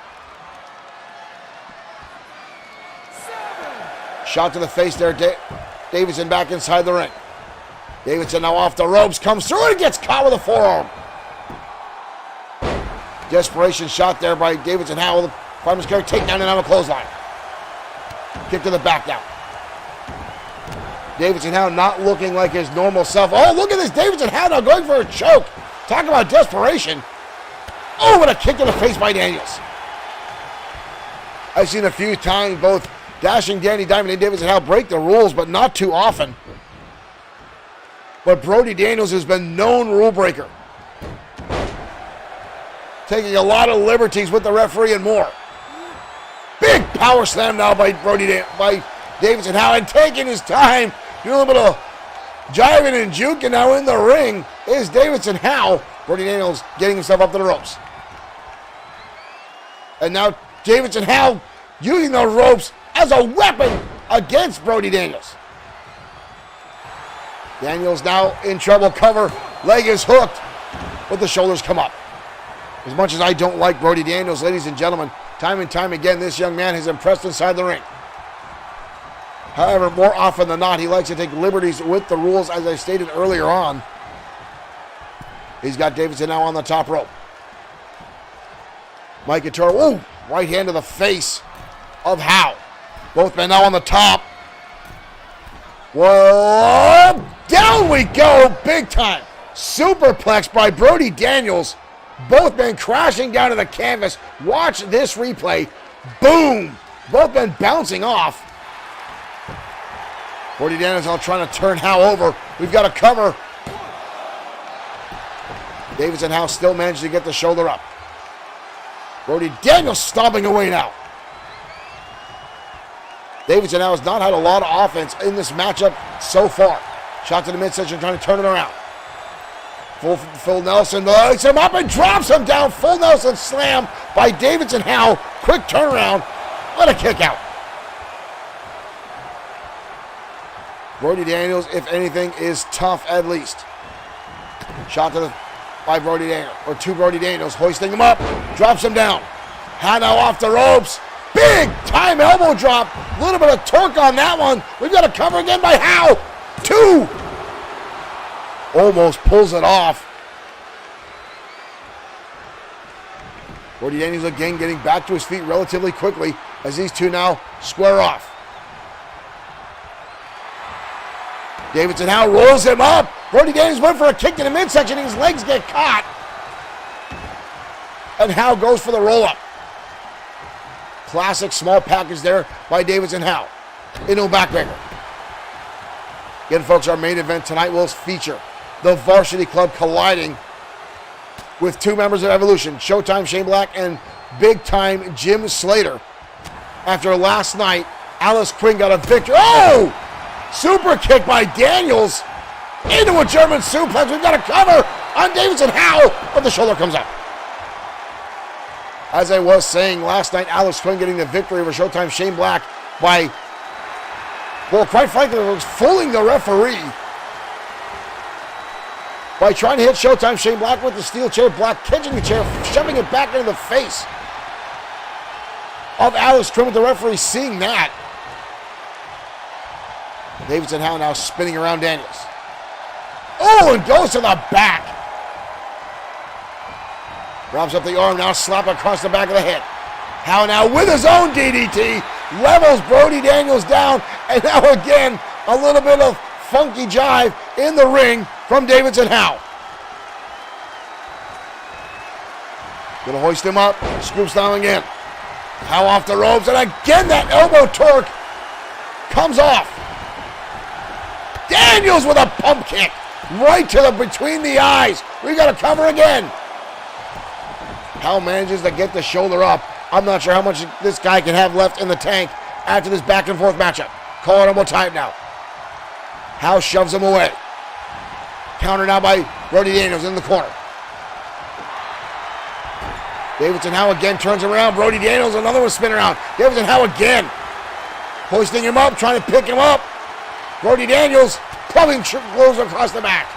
S1: Shot to the face there. Davidson back inside the ring. Davidson now off the ropes, comes through and gets caught with a forearm. Desperation shot there by Davidson Howe. Fireman's carry takedown and on a clothesline. Kick to the back now. Davidson Howe not looking like his normal self. Oh, look at this. Davidson Howe now going for a choke. Talk about desperation. Oh, what a kick to the face by Daniels. I've seen a few times both Dashing Danny Diamond and Davidson Howe break the rules, but not too often. But Brody Daniels has been known rule breaker. taking a lot of liberties with the referee and more. Big power slam now by Davidson Howe, and taking his time, doing a little bit of jiving and juking. Now in the ring is Davidson Howe. Brody Daniels getting himself up to the ropes. And now Davidson Howe using the ropes as a weapon against Brody Daniels. Daniels now in trouble. Cover. Leg is hooked, but the shoulders come up. As much as I don't like Brody Daniels, ladies and gentlemen, time and time again, this young man has impressed inside the ring. However, more often than not, he likes to take liberties with the rules, as I stated earlier on. He's got Davidson now on the top rope. Mike Couture, ooh, right hand to the face of Howe. Both men now on the top. Whoa, down we go, big time. Superplex by Brody Daniels. Both men crashing down to the canvas. Watch this replay. Boom. Both men bouncing off. Brody Daniels now trying to turn Howe over. We've got a cover. Davidson Howe still managed to get the shoulder up. Brody Daniels stomping away now. Davidson Howe has not had a lot of offense in this matchup so far. Shot to the midsection, trying to turn it around. Full Nelson lights him up and drops him down. Full Nelson slam by Davidson Howe. Quick turnaround. What a kick out. Brody Daniels, if anything, is tough at least. Shot by Brody Daniels, or to Brody Daniels, hoisting him up, drops him down. Howe now off the ropes. Big time elbow drop. A little bit of torque on that one. We've got a cover again by Howe. 2. Almost pulls it off. Brody Daniels again getting back to his feet relatively quickly as these two now square off. Davidson Howe rolls him up. Brody Daniels went for a kick to the midsection and his legs get caught. And Howe goes for the roll-up. Classic small package there by Davidson Howe. Into a backbreaker. Again, folks, our main event tonight will feature the Varsity Club colliding with two members of Evolution, Showtime Shane Black and Big Time Jim Slater. After last night, Alice Quinn got a victory. Oh! Super kick by Daniels into a German suplex. We've got a cover on Davidson Howe, but the shoulder comes up. As I was saying last night, Alice Quinn getting the victory over Showtime Shane Black by, well, quite frankly, it was fooling the referee by trying to hit Showtime Shane Black with the steel chair. Black catching the chair, shoving it back into the face of Alice Quinn, with the referee seeing that. Davidson Howe now spinning around Daniels. Oh, and goes to the back. Drops up the arm, now slap across the back of the head. Howe now with his own DDT, levels Brody Daniels down, and now again, a little bit of funky jive in the ring from Davidson Howe. Gonna hoist him up, scoops down again. Howe off the ropes, and again that elbow torque comes off. Daniels with a pump kick right to the between the eyes. We got to cover again. Howe manages to get the shoulder up. I'm not sure how much this guy can have left in the tank after this back and forth matchup. Call it almost time now. Howe shoves him away. Counter now by Brody Daniels in the corner. Davidson Howe again turns around. Brody Daniels, another one spin around. Davidson Howe again. Hoisting him up, trying to pick him up. Brody Daniels clubbing blows across the back.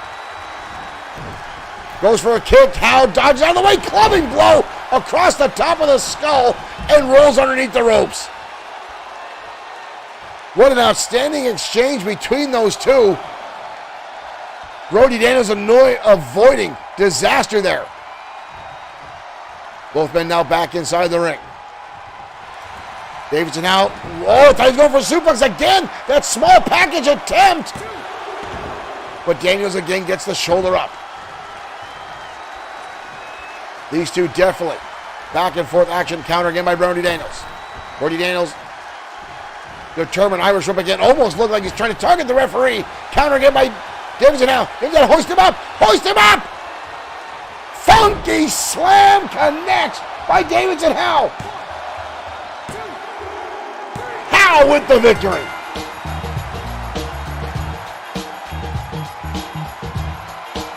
S1: Goes for a kick. Howe dodges out of the way. Clubbing blow across the top of the skull and rolls underneath the ropes. What an outstanding exchange between those two. Brody Daniels avoiding disaster there. Both men now back inside the ring. Davidson Howe, oh, I thought he was going for a suplex again. That small package attempt. But Daniels again gets the shoulder up. These two definitely back and forth action. Counter again by Brody Daniels. Brody Daniels, determined Irish whip again. Almost looked like he's trying to target the referee. Counter again by Davidson Howe. He's got to hoist him up. Hoist him up. Funky slam connects by Davidson Howe. Howe with the victory.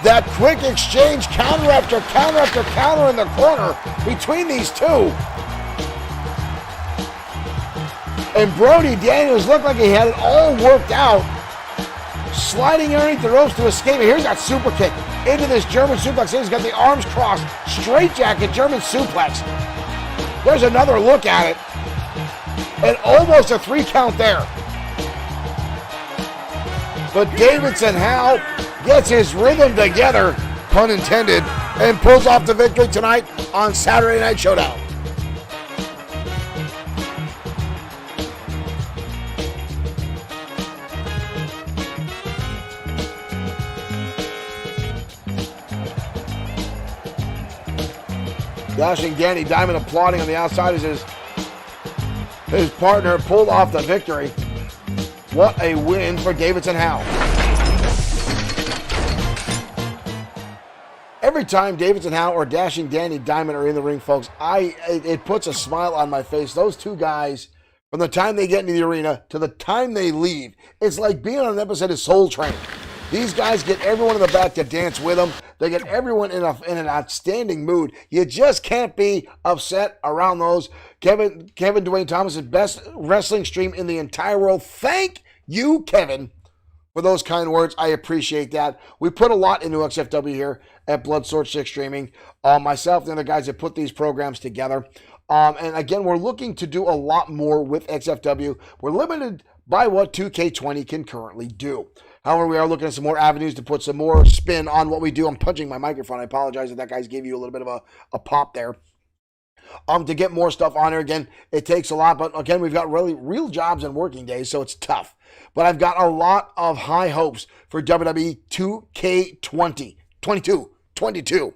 S1: That quick exchange, counter after counter after counter in the corner between these two. And Brody Daniels looked like he had it all worked out. Sliding underneath the ropes to escape. Here's that super kick into this German suplex. He's got the arms crossed. Straight jacket, German suplex. There's another look at it. And almost a 3 count there. But Davidson Howe gets his rhythm together, pun intended, and pulls off the victory tonight on Saturday Night Showdown. Dashing Danny Diamond applauding on the outside as his partner pulled off the victory. What a win for Davidson Howe. Every time Davidson Howe or Dashing Danny Diamond are in the ring, folks, it puts a smile on my face. Those two guys, from the time they get into the arena to the time they leave, it's like being on an episode of Soul Train. These guys get everyone in the back to dance with them. They get everyone in an outstanding mood. You just can't be upset around those. Kevin Dwayne Thomas' best wrestling stream in the entire world. Thank you, Kevin, for those kind words. I appreciate that. We put a lot into XFW here at Bloodsword6 Streaming. Myself and the other guys that put these programs together. And again, we're looking to do a lot more with XFW. We're limited by what 2K20 can currently do. However, we are looking at some more avenues to put some more spin on what we do. I'm punching my microphone. I apologize if that guy's gave you a little bit of a pop there. To get more stuff on there, again, it takes a lot. But again, we've got really real jobs and working days, so it's tough. But I've got a lot of high hopes for WWE 2K22,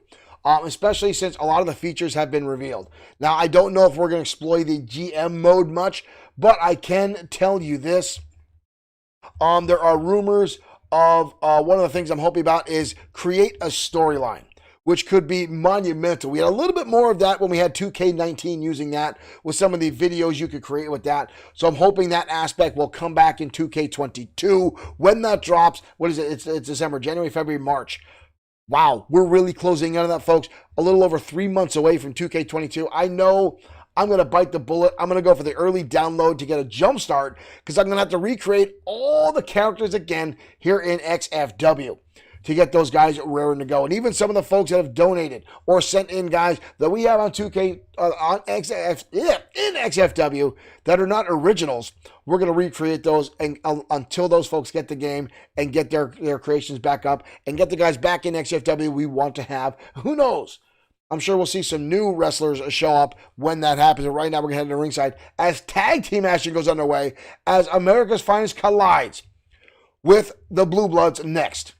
S1: especially since a lot of the features have been revealed. Now, I don't know if we're going to exploit the GM mode much, but I can tell you this. There are rumors of one of the things I'm hoping about is create a storyline, which could be monumental. We had a little bit more of that when we had 2K19 using that with some of the videos you could create with that. So I'm hoping that aspect will come back in 2K22 when that drops. What is it? It's December, January, February, March. Wow, we're really closing in on that, folks. A little over 3 months away from 2K22. I know I'm going to bite the bullet. I'm going to go for the early download to get a jump start because I'm going to have to recreate all the characters again here in XFW to get those guys raring to go. And even some of the folks that have donated or sent in guys that we have on 2K in XFW that are not originals, we're going to recreate those and until those folks get the game and get their creations back up and get the guys back in XFW we want to have. Who knows? I'm sure we'll see some new wrestlers show up when that happens. And right now, we're going to head to the ringside as tag team action goes underway as America's Finest collides with the Blue Bloods next.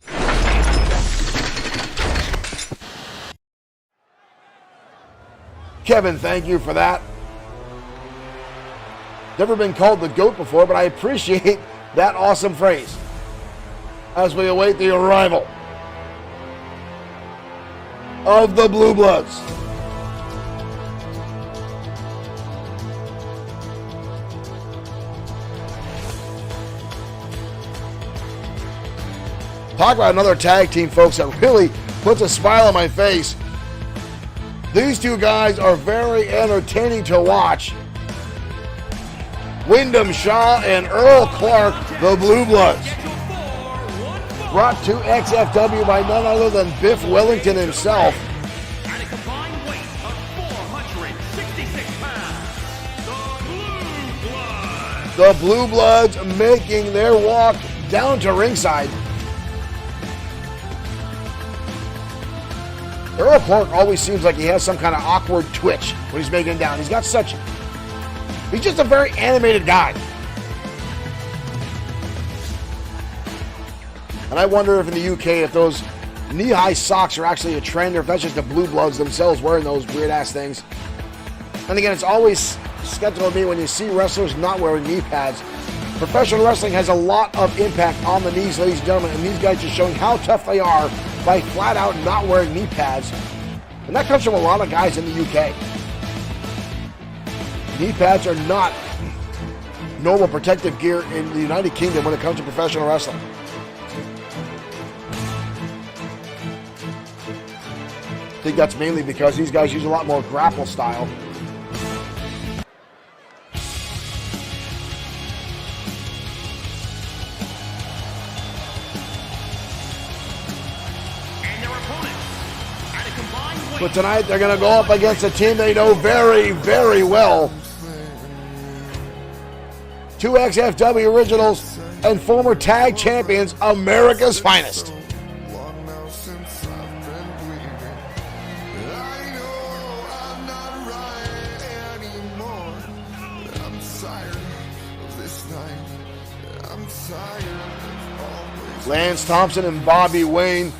S1: Kevin, thank you for that. Never been called the GOAT before, but I appreciate that awesome phrase as we await the arrival of the Blue Bloods. Talk about another tag team, folks, that really puts a smile on my face. These two guys are very entertaining to watch. Wyndham Shaw and Earl Clark, the Blue Bloods. Brought to XFW by none other than Biff Wellington himself.
S2: At a combined weight of 466 pounds, the Blue Bloods.
S1: The Blue Bloods making their walk down to ringside. Earl Clark always seems like he has some kind of awkward twitch when he's making it down. He's just a very animated guy. And I wonder if in the UK, if those knee-high socks are actually a trend or if that's just the Blue Bloods themselves wearing those weird-ass things. And again, it's always skeptical of me when you see wrestlers not wearing knee pads. Professional wrestling has a lot of impact on the knees, ladies and gentlemen, and these guys are showing how tough they are by flat out not wearing knee pads. And that comes from a lot of guys in the UK. Knee pads are not normal protective gear in the United Kingdom when it comes to professional wrestling. I think that's mainly because these guys use a lot more grapple style. But tonight they're going to go up against a team they know very, very well. Two XFW originals and former tag champions, America's Finest. Lance Thompson and Bobby Wayne,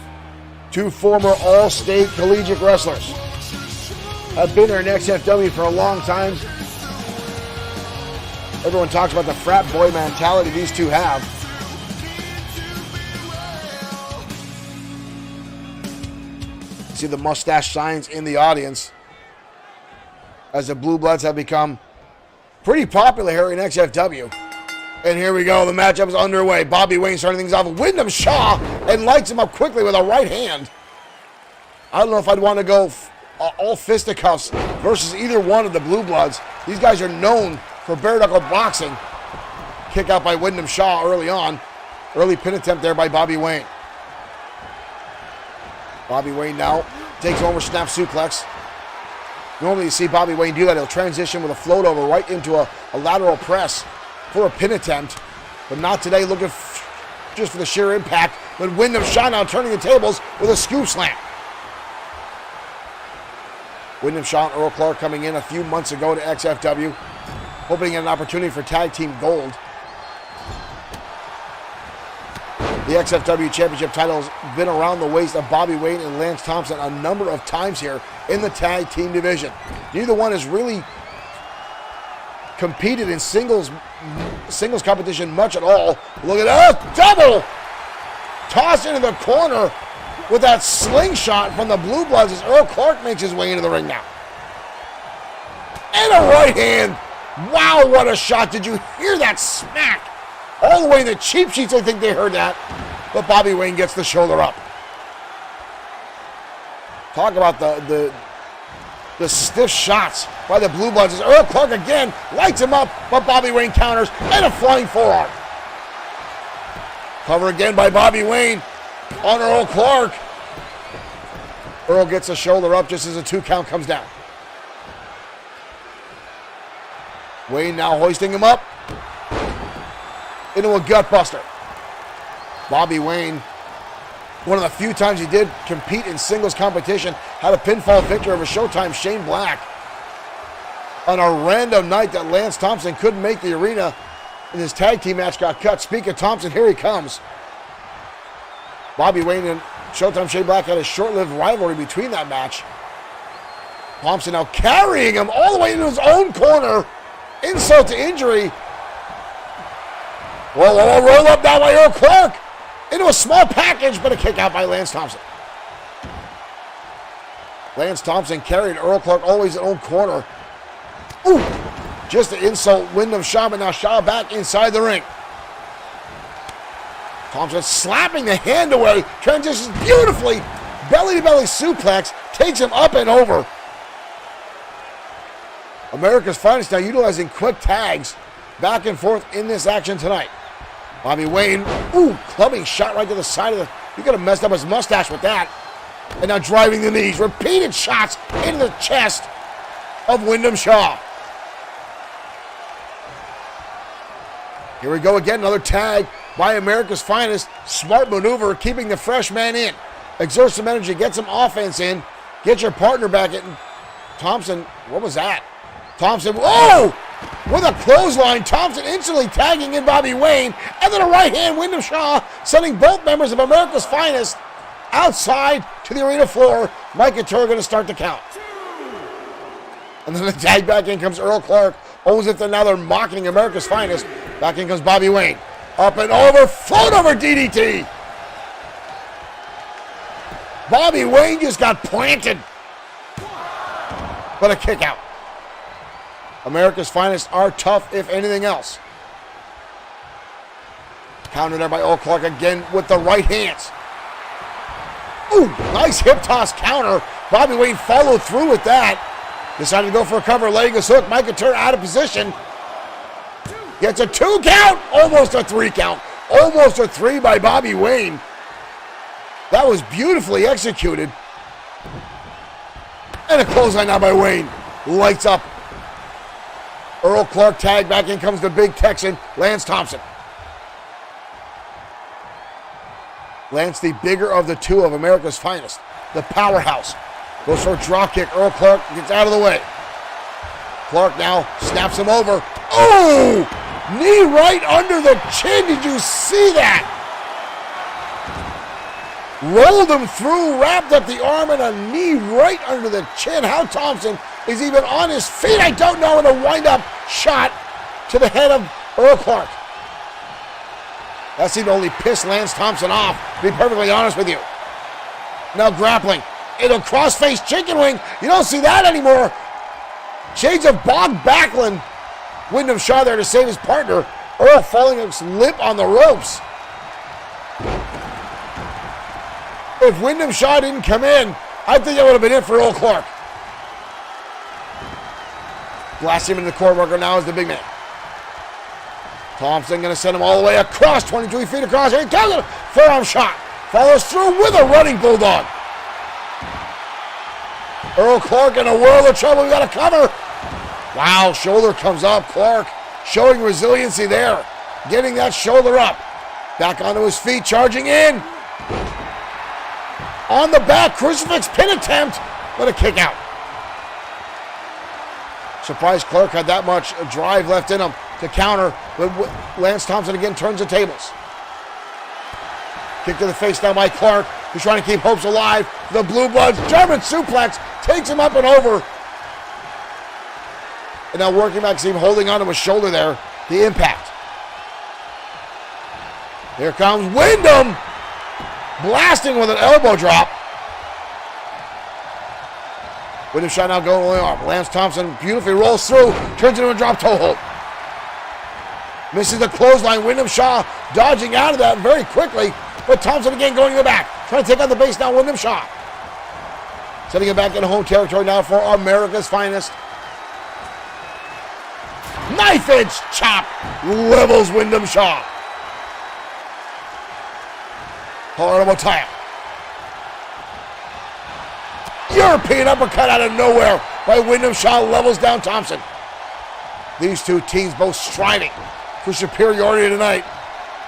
S1: two former all-state collegiate wrestlers, have been there in XFW for a long time. Everyone talks about the frat boy mentality these two have. See the mustache signs in the audience as the Blue Bloods have become pretty popular here in XFW. And here we go, the matchup is underway. Bobby Wayne starting things off with Wyndham Shaw and lights him up quickly with a right hand. I don't know if I'd want to go all fisticuffs versus either one of the Blue Bloods. These guys are known for bare-knuckle boxing. Kick out by Wyndham Shaw early on. Early pin attempt there by Bobby Wayne. Bobby Wayne now takes over snap suplex. Normally you see Bobby Wayne do that. He'll transition with a float over right into a lateral press for a pin attempt, but not today, looking just for the sheer impact. But Wyndham Shaw now turning the tables with a scoop slam. Wyndham Shaw and Earl Clark coming in a few months ago to XFW, hoping to get an opportunity for tag team gold. The XFW Championship title has been around the waist of Bobby Wayne and Lance Thompson a number of times here in the tag team division. Neither one has really competed in singles competition much at all. Look at that, double toss into the corner with that slingshot from the Blue Bloods as Earl Clark makes his way into the ring now. And a right hand. Wow, what a shot. Did you hear that smack? All the way in the cheap sheets, I think they heard that. But Bobby Wayne gets the shoulder up. Talk about the stiff shots by the Blue Bloods as Earl Clark again lights him up, but Bobby Wayne counters and a flying forearm. Cover again by Bobby Wayne on Earl Clark. Earl gets a shoulder up just as a 2 count comes down. Wayne now hoisting him up into a gut buster. Bobby Wayne, one of the few times he did compete in singles competition, had a pinfall victory over Showtime Shane Black on a random night that Lance Thompson couldn't make the arena and his tag team match got cut. Speak of Thompson, here he comes. Bobby Wayne and Showtime Shane Black had a short-lived rivalry between that match. Thompson now carrying him all the way into his own corner. Insult to injury. Well, roll up now by Earl Clark into a small package, but a kick out by Lance Thompson. Lance Thompson carried Earl Clark always in his own corner. Ooh, just to insult Wyndham Shaw, but now Shaw back inside the ring. Thompson slapping the hand away, transitions beautifully, belly-to-belly suplex, takes him up and over. America's Finest now utilizing quick tags back and forth in this action tonight. Bobby Wayne, ooh, clubbing shot right to the side of the, he could have messed up his mustache with that. And now driving the knees, repeated shots into the chest of Wyndham Shaw. Here we go again, another tag by America's Finest. Smart maneuver, keeping the fresh man in. Exerts some energy, get some offense in, get your partner back in. Thompson, what was that? Thompson, whoa! With a clothesline, Thompson instantly tagging in Bobby Wayne, and then a right hand, Wyndham Shaw, sending both members of America's Finest outside to the arena floor. Mike and Turner going to start the count. And then the tag back in comes Earl Clark, almost as if they're mocking America's Finest. Back in comes Bobby Wayne. Up and over, float over DDT. Bobby Wayne just got planted but a kick out. America's Finest are tough, if anything else. Counter there by Earl Clark again with the right hands. Ooh, nice hip toss counter. Bobby Wayne followed through with that. Decided to go for a cover, letting his hook. Mike Couture out of position. Gets a 2 count, almost a 3 count. Almost a 3 by Bobby Wayne. That was beautifully executed. And a clothesline now by Wayne. Lights up. Earl Clark tag, back in comes the big Texan, Lance Thompson. Lance, the bigger of the two of America's Finest. The powerhouse. Goes for a drop kick. Earl Clark gets out of the way. Clark now snaps him over. Oh! Knee right under the chin. Did you see that? Rolled him through, wrapped up the arm, and a knee right under the chin. How Thompson is even on his feet, I don't know, and a wind-up shot to the head of Earl Clark. That seemed to only piss Lance Thompson off, to be perfectly honest with you. Now grappling. Into a cross-face chicken wing. You don't see that anymore. Shades of Bob Backlund. Wyndham Shaw there to save his partner. Earl falling limp on the ropes. If Wyndham Shaw didn't come in, I think it would have been it for Earl Clark. Blast him into the cord worker now as the big man. Thompson going to send him all the way across, 23 feet across. Here he comes, forearm shot. Follows through with a running bulldog. Earl Clark in a world of trouble. We got a cover. Wow, shoulder comes up. Clark showing resiliency there. Getting that shoulder up. Back onto his feet, charging in. On the back, crucifix pin attempt, but a kick out. Surprised Clark had that much drive left in him to counter, but Lance Thompson again turns the tables. Kick to the face now by Clark, who's trying to keep hopes alive. The Blue Bloods, German suplex, takes him up and over. And now working back, see him holding onto his shoulder there. The impact. Here comes Wyndham, blasting with an elbow drop. Wyndham shot now going on the arm. Lance Thompson beautifully rolls through, turns into a drop toe hold. Misses the clothesline. Wyndham Shaw dodging out of that very quickly, but Thompson again going to the back. Trying to take on the base now, Wyndham Shaw. Setting it back in home territory now for America's Finest. Knife edge chop. Levels Wyndham Shaw. Horrible tie. European uppercut out of nowhere by Wyndham Shaw, levels down Thompson. These two teams both striving for superiority tonight.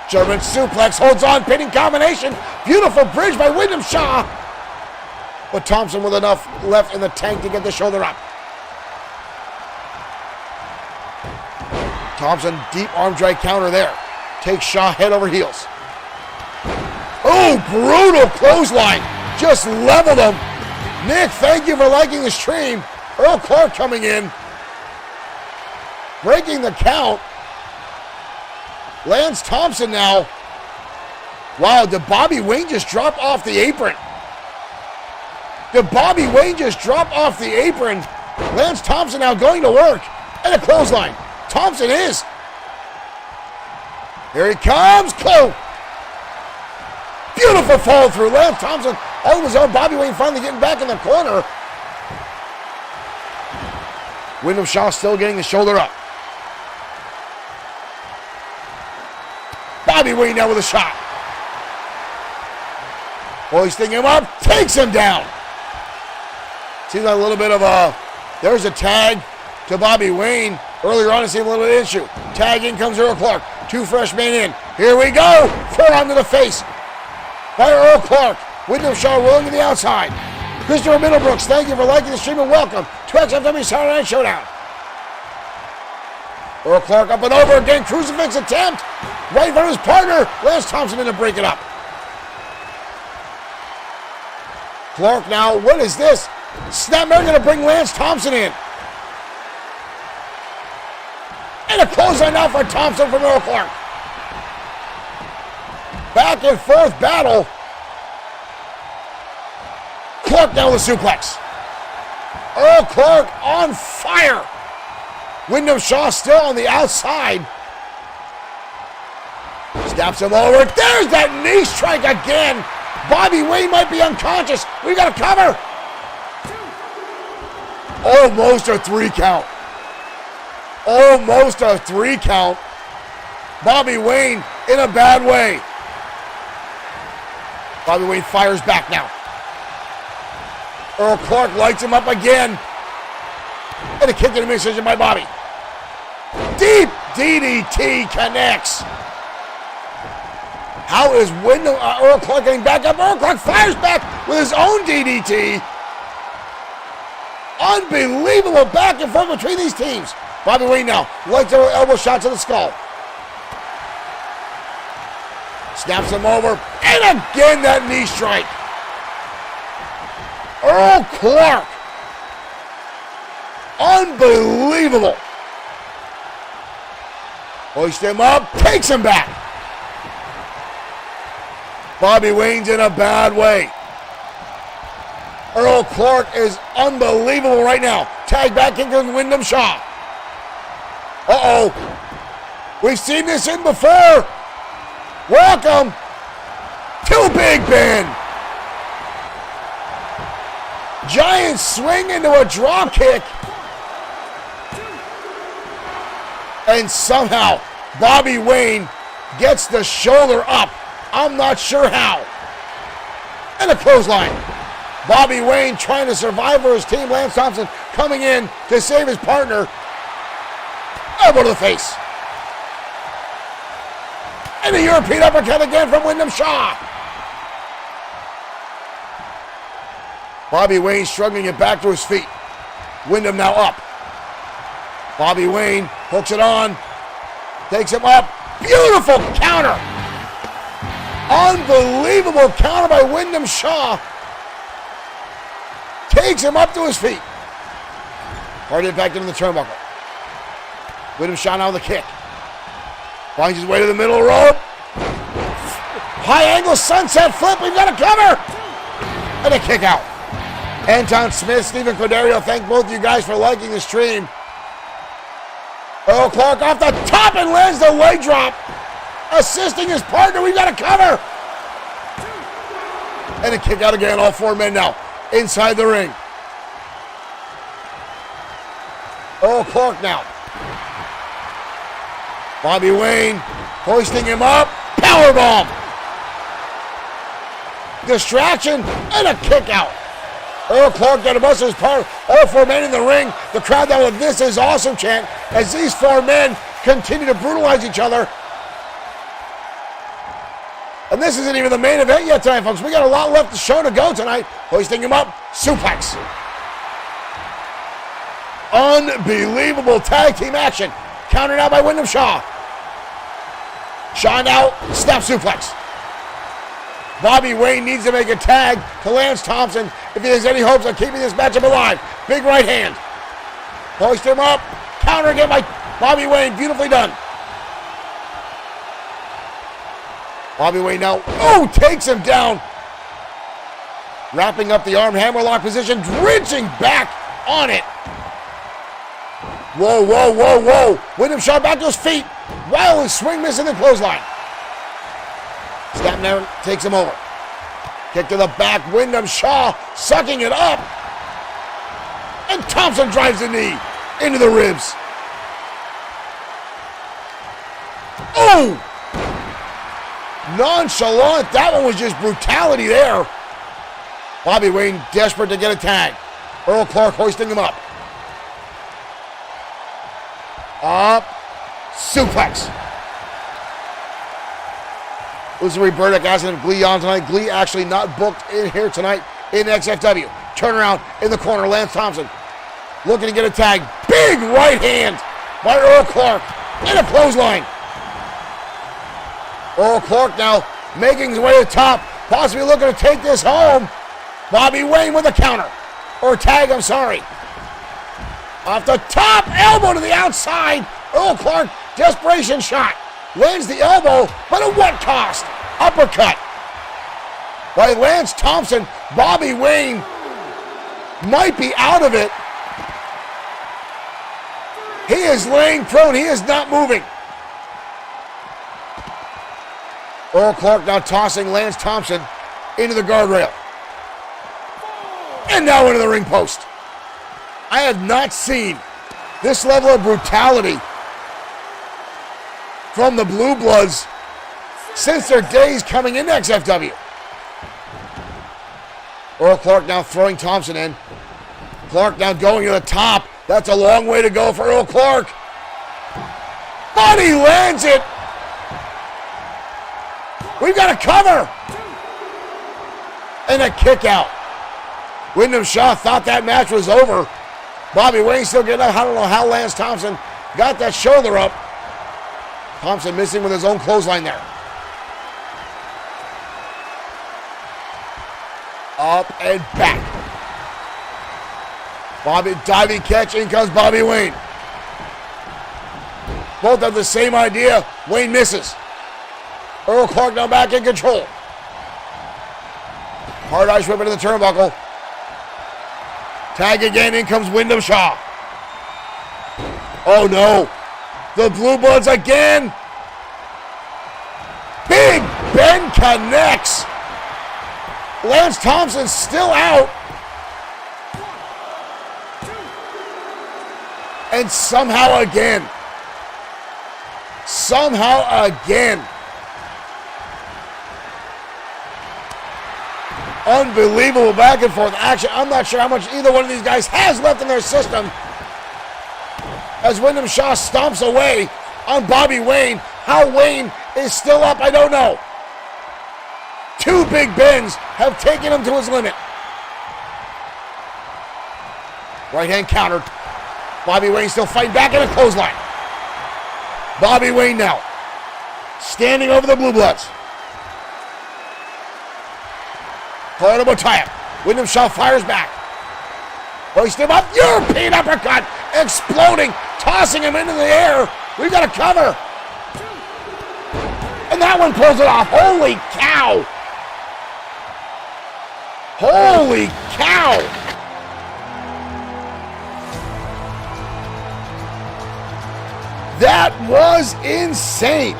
S1: German suplex holds on, pinning combination. Beautiful bridge by Wyndham Shaw. But Thompson with enough left in the tank to get the shoulder up. Thompson, deep arm drag counter there. Takes Shaw head over heels. Oh, brutal clothesline. Just leveled him. Nick, thank you for liking the stream. Earl Clark coming in. Breaking the count. Lance Thompson now. Wow, did Bobby Wayne just drop off the apron? Did Bobby Wayne just drop off the apron? Lance Thompson now going to work. And a clothesline. Thompson is. Here he comes. Close. Beautiful fall through. Lance Thompson all of his own. Bobby Wayne finally getting back in the corner. Wyndham Shaw still getting the shoulder up. Bobby Wayne now with a shot. Hoisting him up, takes him down. Seems like a little bit of a, there's a tag to Bobby Wayne. Earlier on, it seemed a little bit of an issue. Tag in comes Earl Clark. Two fresh men in. Here we go. Forearm to the face by Earl Clark. Wyndham Shaw rolling to the outside. Christopher Middlebrooks, thank you for liking the stream and welcome to XFW Saturday Night Showdown. Earl Clark up and over again. Crucifix attempt. Right in front of his partner. Lance Thompson in to break it up. Clark now, what is this? Snapmare going to bring Lance Thompson in. And a clothesline now for Thompson from Earl Clark. Back and forth battle. Clark now with a suplex. Earl Clark on fire. Wyndham Shaw still on the outside. Snaps him over. There's that knee strike again. Bobby Wayne might be unconscious. We got to cover. Almost a 3 count. Almost a 3 count. Bobby Wayne in a bad way. Bobby Wayne fires back now. Earl Clark lights him up again. And a kick to the midsection by Bobby. Deep DDT connects. How is Earl Clark getting back up? Earl Clark fires back with his own DDT. Unbelievable back and forth between these teams. Bobby Wayne now lights over elbow shot to the skull. Snaps him over. And again that knee strike. Earl Clark. Unbelievable. Hoists him up. Takes him back. Bobby Wayne's in a bad way. Earl Clark is unbelievable right now. Tag back into Wyndham Shaw. Uh-oh. We've seen this in before. Welcome to Big Ben. Giant swing into a drop kick. And somehow Bobby Wayne gets the shoulder up. I'm not sure how. And a clothesline. Bobby Wayne trying to survive for his team. Lance Thompson coming in to save his partner. Elbow to the face. And a European uppercut again from Wyndham Shaw. Bobby Wayne struggling to get back to his feet. Wyndham now up. Bobby Wayne hooks it on. Takes him up. Beautiful counter. Unbelievable counter by Wyndham Shaw. Takes him up to his feet. Hard hit back into the turnbuckle. Wyndham Shaw now with a kick. Finds his way to the middle rope. High angle sunset flip. We've got a cover. And a kick out. Anton Smith, Stephen Corderio, thank both of you guys for liking the stream. Earl Clark off the top and lands the leg drop. Assisting his partner. We've got a cover. And a kick out again. All 4 men now inside the ring. Earl Clark now. Bobby Wayne hoisting him up. Powerbomb. Distraction and a kick out. Earl Clark got a bust his part. All 4 men in the ring. The crowd down with "This is awesome" chant as these 4 men continue to brutalize each other. And this isn't even the main event yet tonight, folks. We got a lot left to show to go tonight. Hoisting him up. Suplex. Unbelievable tag team action. Countered out by Wyndham Shaw. Shaw now. Snap suplex. Bobby Wayne needs to make a tag to Lance Thompson if he has any hopes of keeping this matchup alive. Big right hand. Hoist him up. Counter again by Bobby Wayne. Beautifully done. Bobby Wayne now, takes him down. Wrapping up the arm hammerlock position, drenching back on it. Whoa, whoa, whoa, whoa. Wyndham Shaw back to his feet. Wildly swing missing the clothesline. Snap down, takes him over. Kick to the back, Wyndham Shaw sucking it up. And Thompson drives the knee into the ribs. Oh! Nonchalant. That one was just brutality there. Bobby Wayne desperate to get a tag. Earl Clark hoisting him up. Up. Suplex. Uzuri Burdick asking if Glee on tonight. Glee actually not booked in here tonight in XFW. Turnaround in the corner. Lance Thompson looking to get a tag. Big right hand by Earl Clark. And a clothesline. Earl Clark now making his way to the top. Possibly looking to take this home. Bobby Wayne with a counter. Or tag, I'm sorry. Off the top. Elbow to the outside. Earl Clark, desperation shot. Lands the elbow, but at what cost? Uppercut by Lance Thompson. Bobby Wayne might be out of it. He is laying prone. He is not moving. Earl Clark now tossing Lance Thompson into the guardrail. And now into the ring post. I have not seen this level of brutality from the Blue Bloods since their days coming into XFW. Earl Clark now throwing Thompson in. Clark now going to the top. That's a long way to go for Earl Clark. But he lands it. We've got a cover. And a kick out. Wyndham Shaw thought that match was over. Bobby Wayne still getting up. I don't know how Lance Thompson got that shoulder up. Thompson missing with his own clothesline there. Up and back. Bobby diving catch. In comes Bobby Wayne. Both have the same idea. Wayne misses. Earl Clark now back in control. Hard ice whip into the turnbuckle. Tag again. In comes Wyndham Shaw. Oh no. The Blue Bloods again. Big Ben connects. Lance Thompson still out. And somehow again. Unbelievable back and forth action. I'm not sure how much either one of these guys has left in their system. As Wyndham Shaw stomps away on Bobby Wayne. How Wayne is still up, I don't know. Two Big Bens have taken him to his limit. Right hand countered. Bobby Wayne still fighting back in a clothesline. Bobby Wayne now standing over the Blue Bloods. Colorado tie-up. Wyndham Shaw fires back. Hoist him up. European uppercut. Exploding. Tossing him into the air. We've got a cover. And that one pulls it off. Holy cow. Holy cow. That was insane.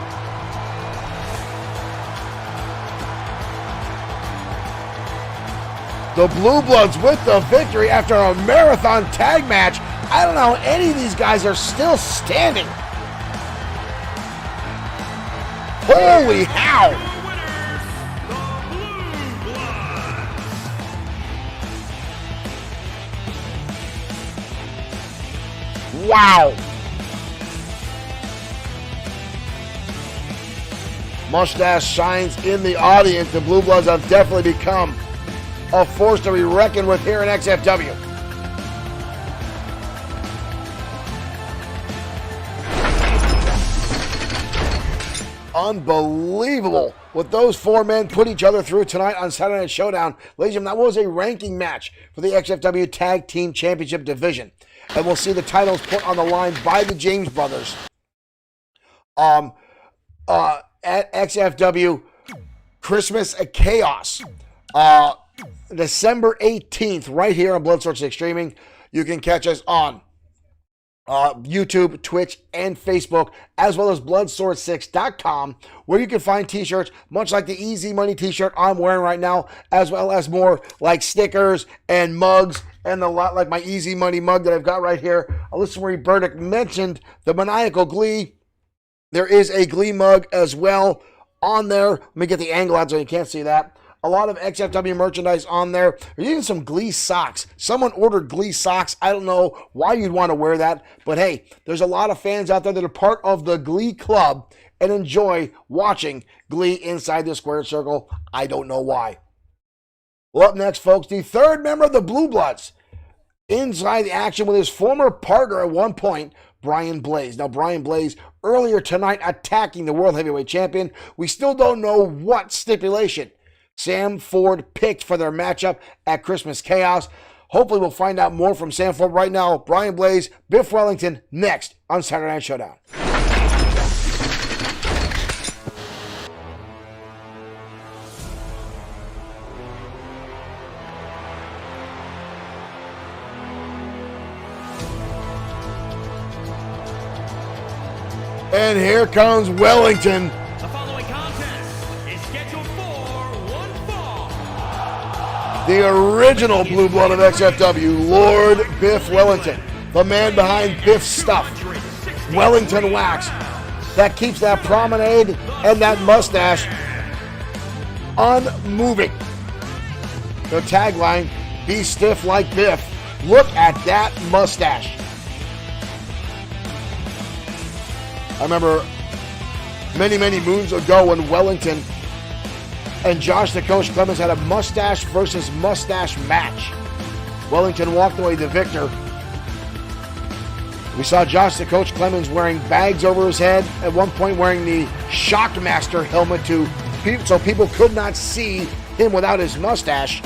S1: The Blue Bloods with the victory after a marathon tag match. I don't know how any of these guys are still standing. Holy cow. Wow. Mustache shines in the audience. The Blue Bloods have definitely become a force to be reckoned with here in XFW. Unbelievable what those four men put each other through tonight on Saturday Night Showdown. Ladies and gentlemen, that was a ranking match for the XFW Tag Team Championship Division. And we'll see the titles put on the line by the James Brothers at XFW Christmas Chaos. December 18th, right here on Bloodsword6 Streaming. You can catch us on YouTube, Twitch, and Facebook, as well as Bloodsword6.com, where you can find t-shirts, much like the Easy Money t-shirt I'm wearing right now, as well as more like stickers and mugs, and a lot like my Easy Money mug that I've got right here. Alyssa Marie Burdick mentioned the Maniacal Glee. There is a Glee mug as well on there. Let me get the angle out so you can't see that. A lot of XFW merchandise on there. There's even some Glee socks. Someone ordered Glee socks. I don't know why you'd want to wear that. But hey, there's a lot of fans out there that are part of the Glee Club and enjoy watching Glee inside the squared circle. I don't know why. Well, up next, folks, the third member of the Blue Bloods inside the action with his former partner at one point, Brian Blaze. Now, Brian Blaze earlier tonight attacking the World Heavyweight Champion. We still don't know what stipulation Sam Ford picked for their matchup at Christmas Chaos. Hopefully we'll find out more from Sam Ford. Right now, Brian Blaze, Biff Wellington, next on Saturday Night Showdown. And here comes Wellington.
S2: The following contest is scheduled for one fall.
S1: The original blue blood of XFW, Lord Biff Wellington. The man behind Biff's stuff. Wellington wax. That keeps that promenade and that mustache unmoving. The tagline, be stiff like Biff. Look at that mustache. I remember many, many moons ago when Wellington and Josh the Coach Clemens had a mustache versus mustache match. Wellington walked away the victor. We saw Josh the Coach Clemens wearing bags over his head, at one point wearing the Shockmaster helmet so people could not see him without his mustache.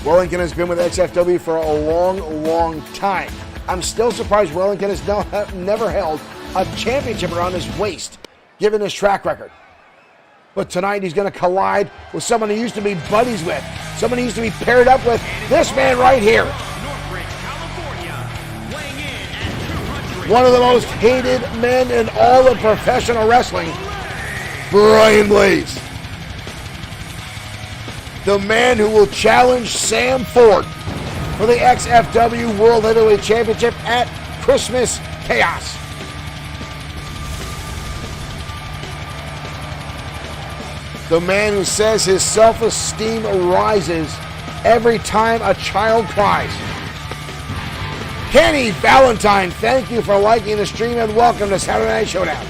S1: Wellington has been with XFW for a long, long time. I'm still surprised Wellington has never held a championship around his waist, given his track record. But tonight he's going to collide with someone he used to be buddies with, someone he used to be paired up with, this man right here.
S2: Northridge, California, weighing in at 200.
S1: One of the most hated men in all of professional wrestling, Brian Blaze. The man who will challenge Sam Ford for the XFW World Heavyweight Championship at Christmas Chaos. The man who says his self-esteem rises every time a child cries. Kenny Valentine, thank you for liking the stream and welcome to Saturday Night Showdown.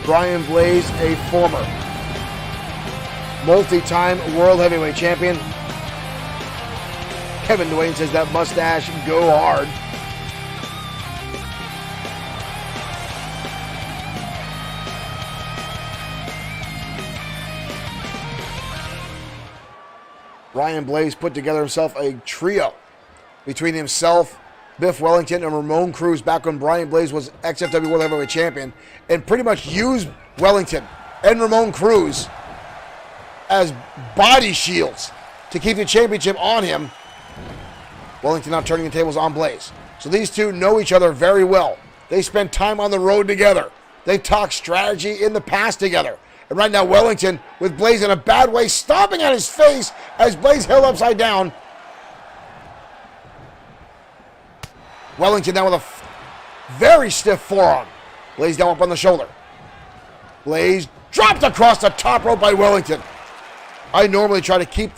S1: Brian Blaze, a former multi-time World Heavyweight Champion. Kevin Duane says that mustache go hard. Brian Blaze put together himself a trio between himself, Biff Wellington, and Ramon Cruz back when Brian Blaze was XFW World Heavyweight Champion, and pretty much used Wellington and Ramon Cruz as body shields to keep the championship on him. Wellington now turning the tables on Blaze. So these two know each other very well. They spent time on the road together. They talked strategy in the past together. And right now Wellington, with Blaze in a bad way, stomping on his face as Blaze held upside down. Wellington now with a very stiff forearm. Blaze down up on the shoulder. Blaze dropped across the top rope by Wellington. I normally try to keep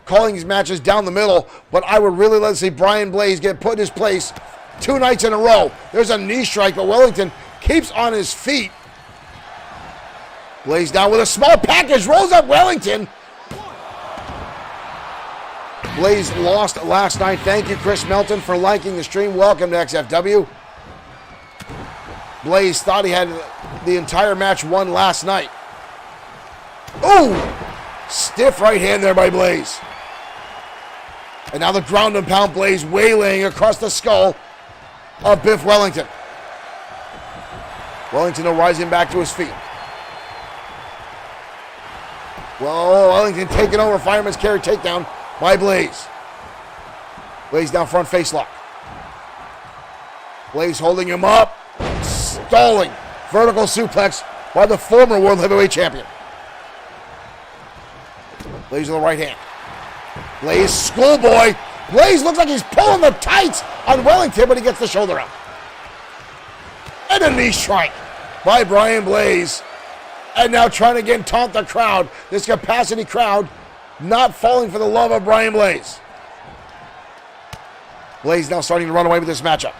S1: calling these matches down the middle, but I would really like to see Brian Blaze get put in his place 2 nights in a row. There's a knee strike, but Wellington keeps on his feet. Blaze down with a small package, rolls up Wellington. Blaze lost last night. Thank you, Chris Melton, for liking the stream. Welcome to XFW. Blaze thought he had the entire match won last night. Ooh! Stiff right hand there by Blaze. And now the ground and pound Blaze waylaying across the skull of Biff Wellington. Wellington now rising back to his feet. Well, Wellington taking over, fireman's carry takedown by Blaze. Blaze down front face lock. Blaze holding him up, stalling. Vertical suplex by the former World Heavyweight Champion. Blaze with the right hand. Blaze, schoolboy. Blaze looks like he's pulling the tights on Wellington, but he gets the shoulder up. And a knee strike by Brian Blaze. And now trying to again taunt the crowd. This capacity crowd not falling for the love of Brian Blaze. Blaze now starting to run away with this matchup.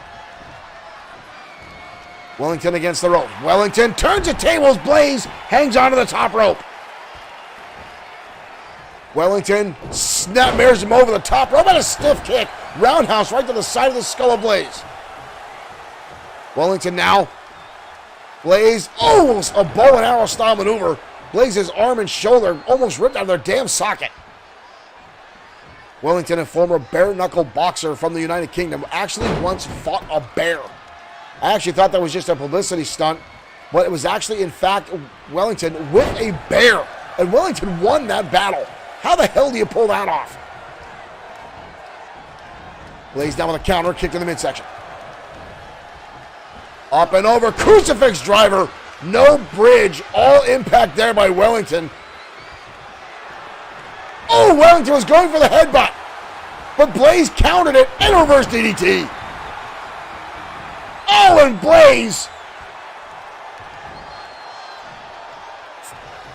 S1: Wellington against the rope. Wellington turns the tables. Blaze hangs onto the top rope. Wellington snapmares him over the top rope and a stiff kick. Roundhouse right to the side of the skull of Blaze. Wellington now. Blaze, oh, a bow and arrow style maneuver. Blaze's arm and shoulder almost ripped out of their damn socket. Wellington, a former bare-knuckle boxer from the United Kingdom, actually once fought a bear. I actually thought that was just a publicity stunt but it was actually, in fact, Wellington with a bear. And Wellington won that battle. How the hell do you pull that off? Lays down with a counter, kick to the midsection. Up and over, crucifix driver. No bridge, all impact there by Wellington. Oh, Wellington was going for the headbutt, but Blaze countered it and reverse DDT. Oh, and Blaze.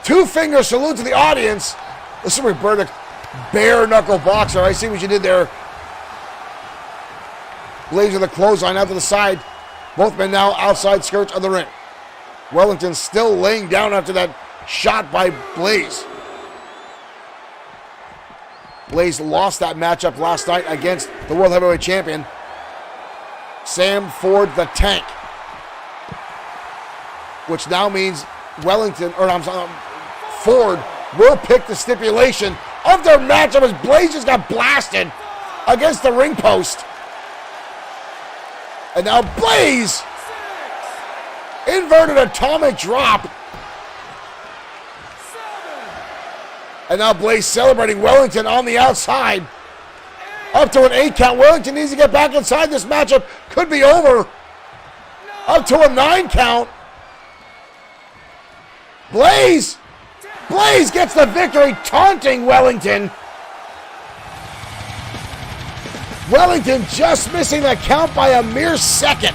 S1: Two-finger salute to the audience. Listen to Burdick, bare knuckle boxer. I see what you did there. Blaze with a clothesline out to the side. Both men now outside skirts of the ring. Wellington still laying down after that shot by Blaze. Blaze lost that matchup last night against the World Heavyweight Champion, Sam Ford the Tank. Which now means Ford will pick the stipulation of their matchup as Blaze just got blasted against the ring post. And now Blaze, inverted atomic drop. And now Blaze celebrating Wellington on the outside. Up to an 8 count. Wellington needs to get back inside. This matchup could be over. Up to a 9 count. Blaze gets the victory, taunting Wellington. Wellington just missing the count by a mere second.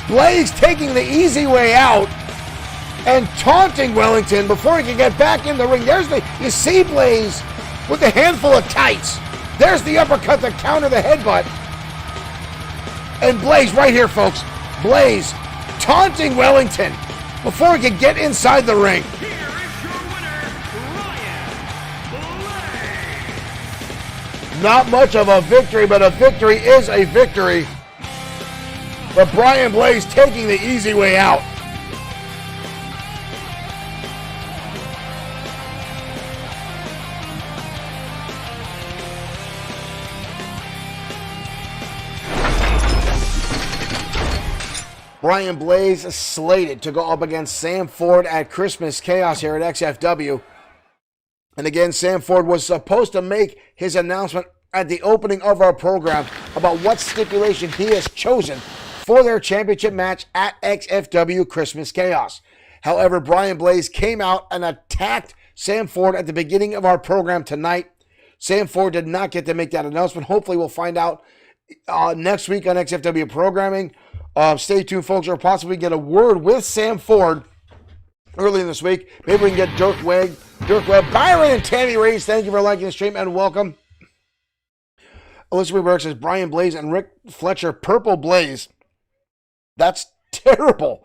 S1: Blaze taking the easy way out and taunting Wellington before he can get back in the ring. You see Blaze with a handful of tights. There's the uppercut to counter the headbutt. And Blaze right here, folks. Blaze taunting Wellington before he can get inside the ring.
S2: Here is your winner, Blaze.
S1: Not much of a victory, but a victory is a victory. But Brian Blaze taking the easy way out. Brian Blaze is slated to go up against Sam Ford at Christmas Chaos here at XFW. And again, Sam Ford was supposed to make his announcement at the opening of our program about what stipulation he has chosen for their championship match at XFW Christmas Chaos. However, Brian Blaze came out and attacked Sam Ford at the beginning of our program tonight. Sam Ford did not get to make that announcement. Hopefully we'll find out next week on XFW programming. Stay tuned, folks, or possibly get a word with Sam Ford early in this week. Maybe we can get Dirk Webb, Byron, and Tammy Reyes. Thank you for liking the stream and welcome. Elizabeth Burke says Brian Blaze and Rick Fletcher, Purple Blaze. That's terrible.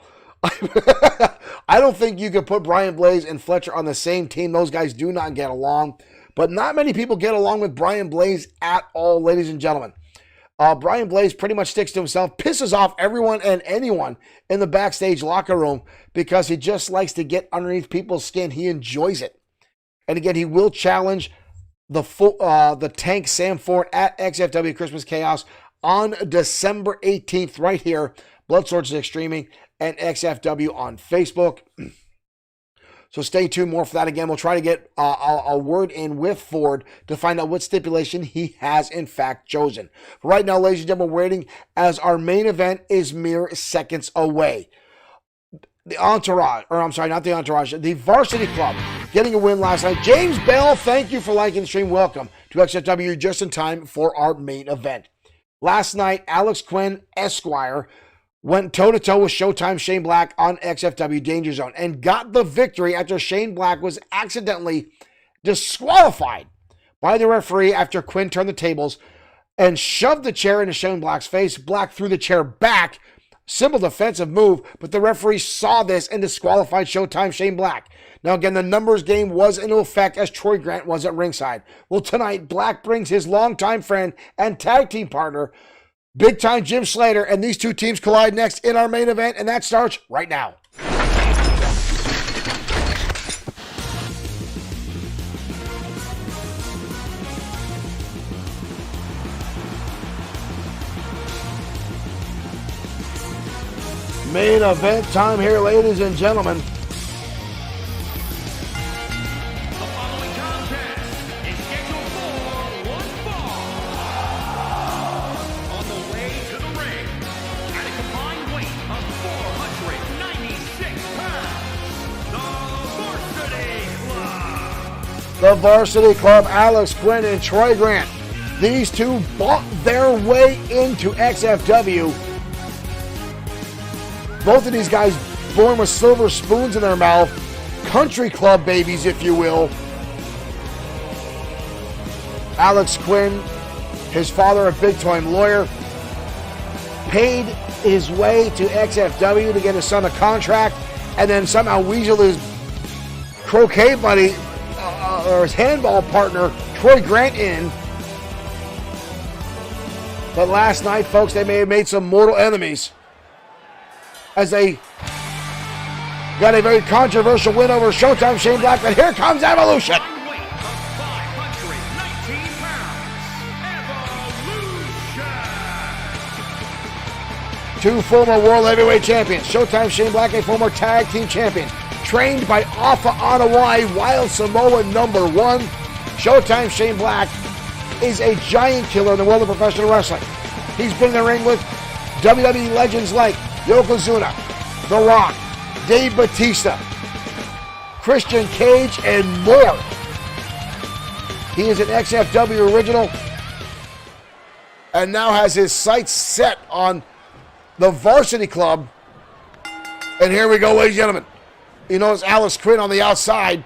S1: I don't think you could put Brian Blaze and Fletcher on the same team. Those guys do not get along. But not many people get along with Brian Blaze at all, ladies and gentlemen. Brian Blaze pretty much sticks to himself, pisses off everyone and anyone in the backstage locker room because he just likes to get underneath people's skin. He enjoys it. And again, he will challenge the Tank Sam Ford at XFW Christmas Chaos on December 18th right here, Bloodsword6 Streaming and XFW on Facebook. So stay tuned more for that. Again, we'll try to get a word in with Ford to find out what stipulation he has in fact chosen. Right now, ladies and gentlemen, we're waiting as our main event is mere seconds away. The Entourage, or I'm sorry, not the Entourage, the Varsity Club getting a win last night. James Bell, thank you for liking the stream. Welcome to XFW just in time for our main event. Last night, Alex Quinn Esquire went toe-to-toe with Showtime Shane Black on XFW Danger Zone and got the victory after Shane Black was accidentally disqualified by the referee after Quinn turned the tables and shoved the chair into Shane Black's face. Black threw the chair back. Simple defensive move, but the referee saw this and disqualified Showtime Shane Black. Now again, the numbers game was in effect as Troy Grant was at ringside. Well, tonight, Black brings his longtime friend and tag team partner, Big Time Jim Slater, and these two teams collide next in our main event, and that starts right now. Main event time here, ladies and gentlemen.
S2: The following contest is scheduled for one fall. On the way to the ring, at a combined weight of 496 pounds,
S1: The Varsity Club, Alex Quinn and Troy Grant. These two bought their way into XFW. Both of these guys born with silver spoons in their mouth. Country club babies, if you will. Alex Quinn, his father, a big-time lawyer, paid his way to XFW to get his son a contract, and then somehow weaseled his croquet buddy, or his handball partner, Troy Grant, in. But last night, folks, they may have made some mortal enemies as they got a very controversial win over Showtime Shane Black. But here comes Evolution.
S2: weight of 519 pounds, Evolution.
S1: Two former World Heavyweight Champions. Showtime Shane Black, a former Tag Team Champion. Trained by Alpha Anawai, Wild Samoa #1. Showtime Shane Black is a giant killer in the world of professional wrestling. He's been in the ring with WWE legends like Yokozuna, The Rock, Dave Batista, Christian Cage, and more. He is an XFW original and now has his sights set on the Varsity Club. And here we go, ladies and gentlemen. You notice Alex Quinn on the outside.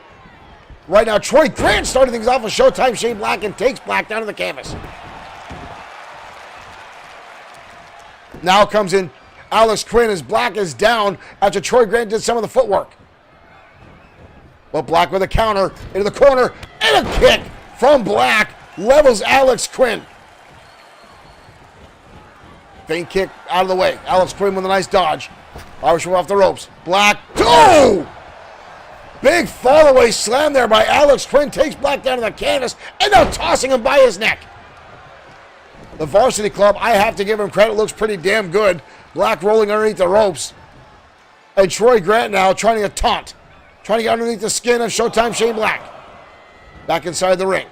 S1: Right now, Troy Grant starting things off with Showtime Shane Black and takes Black down to the canvas. Now comes in Alex Quinn as Black is down after Troy Grant did some of the footwork. But Black with a counter into the corner and a kick from Black levels Alex Quinn. Feint kick out of the way. Alex Quinn with a nice dodge. Irish whip off the ropes. Black, oh! Big fall-away slam there by Alex Quinn. Takes Black down to the canvas and now tossing him by his neck. The Varsity Club, I have to give him credit, looks pretty damn good. Black rolling underneath the ropes. And Troy Grant now trying to taunt. Trying to get underneath the skin of Showtime Shane Black. Back inside the ring.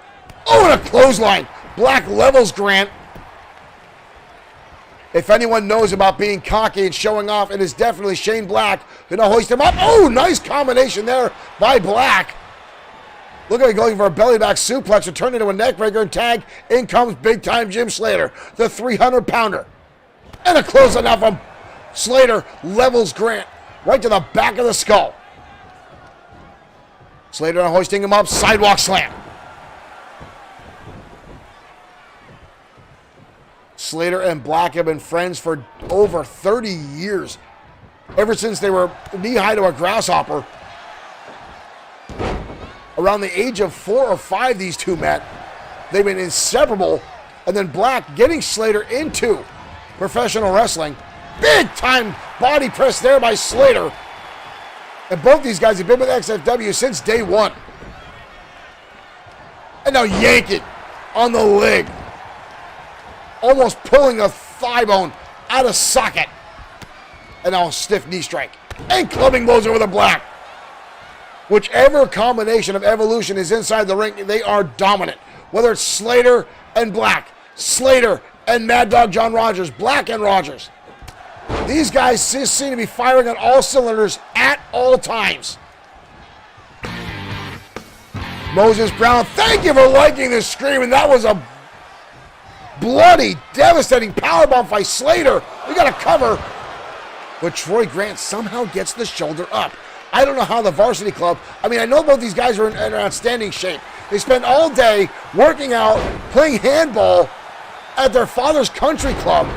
S1: Oh, and a clothesline. Black levels Grant. If anyone knows about being cocky and showing off, it is definitely Shane Black. Gonna hoist him up. Oh, nice combination there by Black. Look at him going for a belly back suplex to turn into a neckbreaker and tag. In comes big time Jim Slater, the 300-pounder. And a clothesline now from Slater levels Grant right to the back of the skull. Slater now hoisting him up, sidewalk slam. Slater and Black have been friends for over 30 years. Ever since they were knee-high to a grasshopper. Around the age of 4 or 5, these two met. They've been inseparable. And then Black getting Slater into professional wrestling. Big time body press there by Slater. And both these guys have been with XFW since day one. And now yank it on the leg. Almost pulling a thigh bone out of socket. And now a stiff knee strike. And clubbing blows over the Black. Whichever combination of Evolution is inside the ring, they are dominant. Whether it's Slater and Black, Slater and Mad Dog John Rogers, Black and Rogers. These guys just seem to be firing on all cylinders at all times. Moses Brown, thank you for liking this stream. And that was a bloody, devastating powerbomb by Slater. We got a cover. But Troy Grant somehow gets the shoulder up. I don't know how the Varsity Club, I mean, I know both these guys are in outstanding shape. They spend all day working out, playing handball at their father's country club.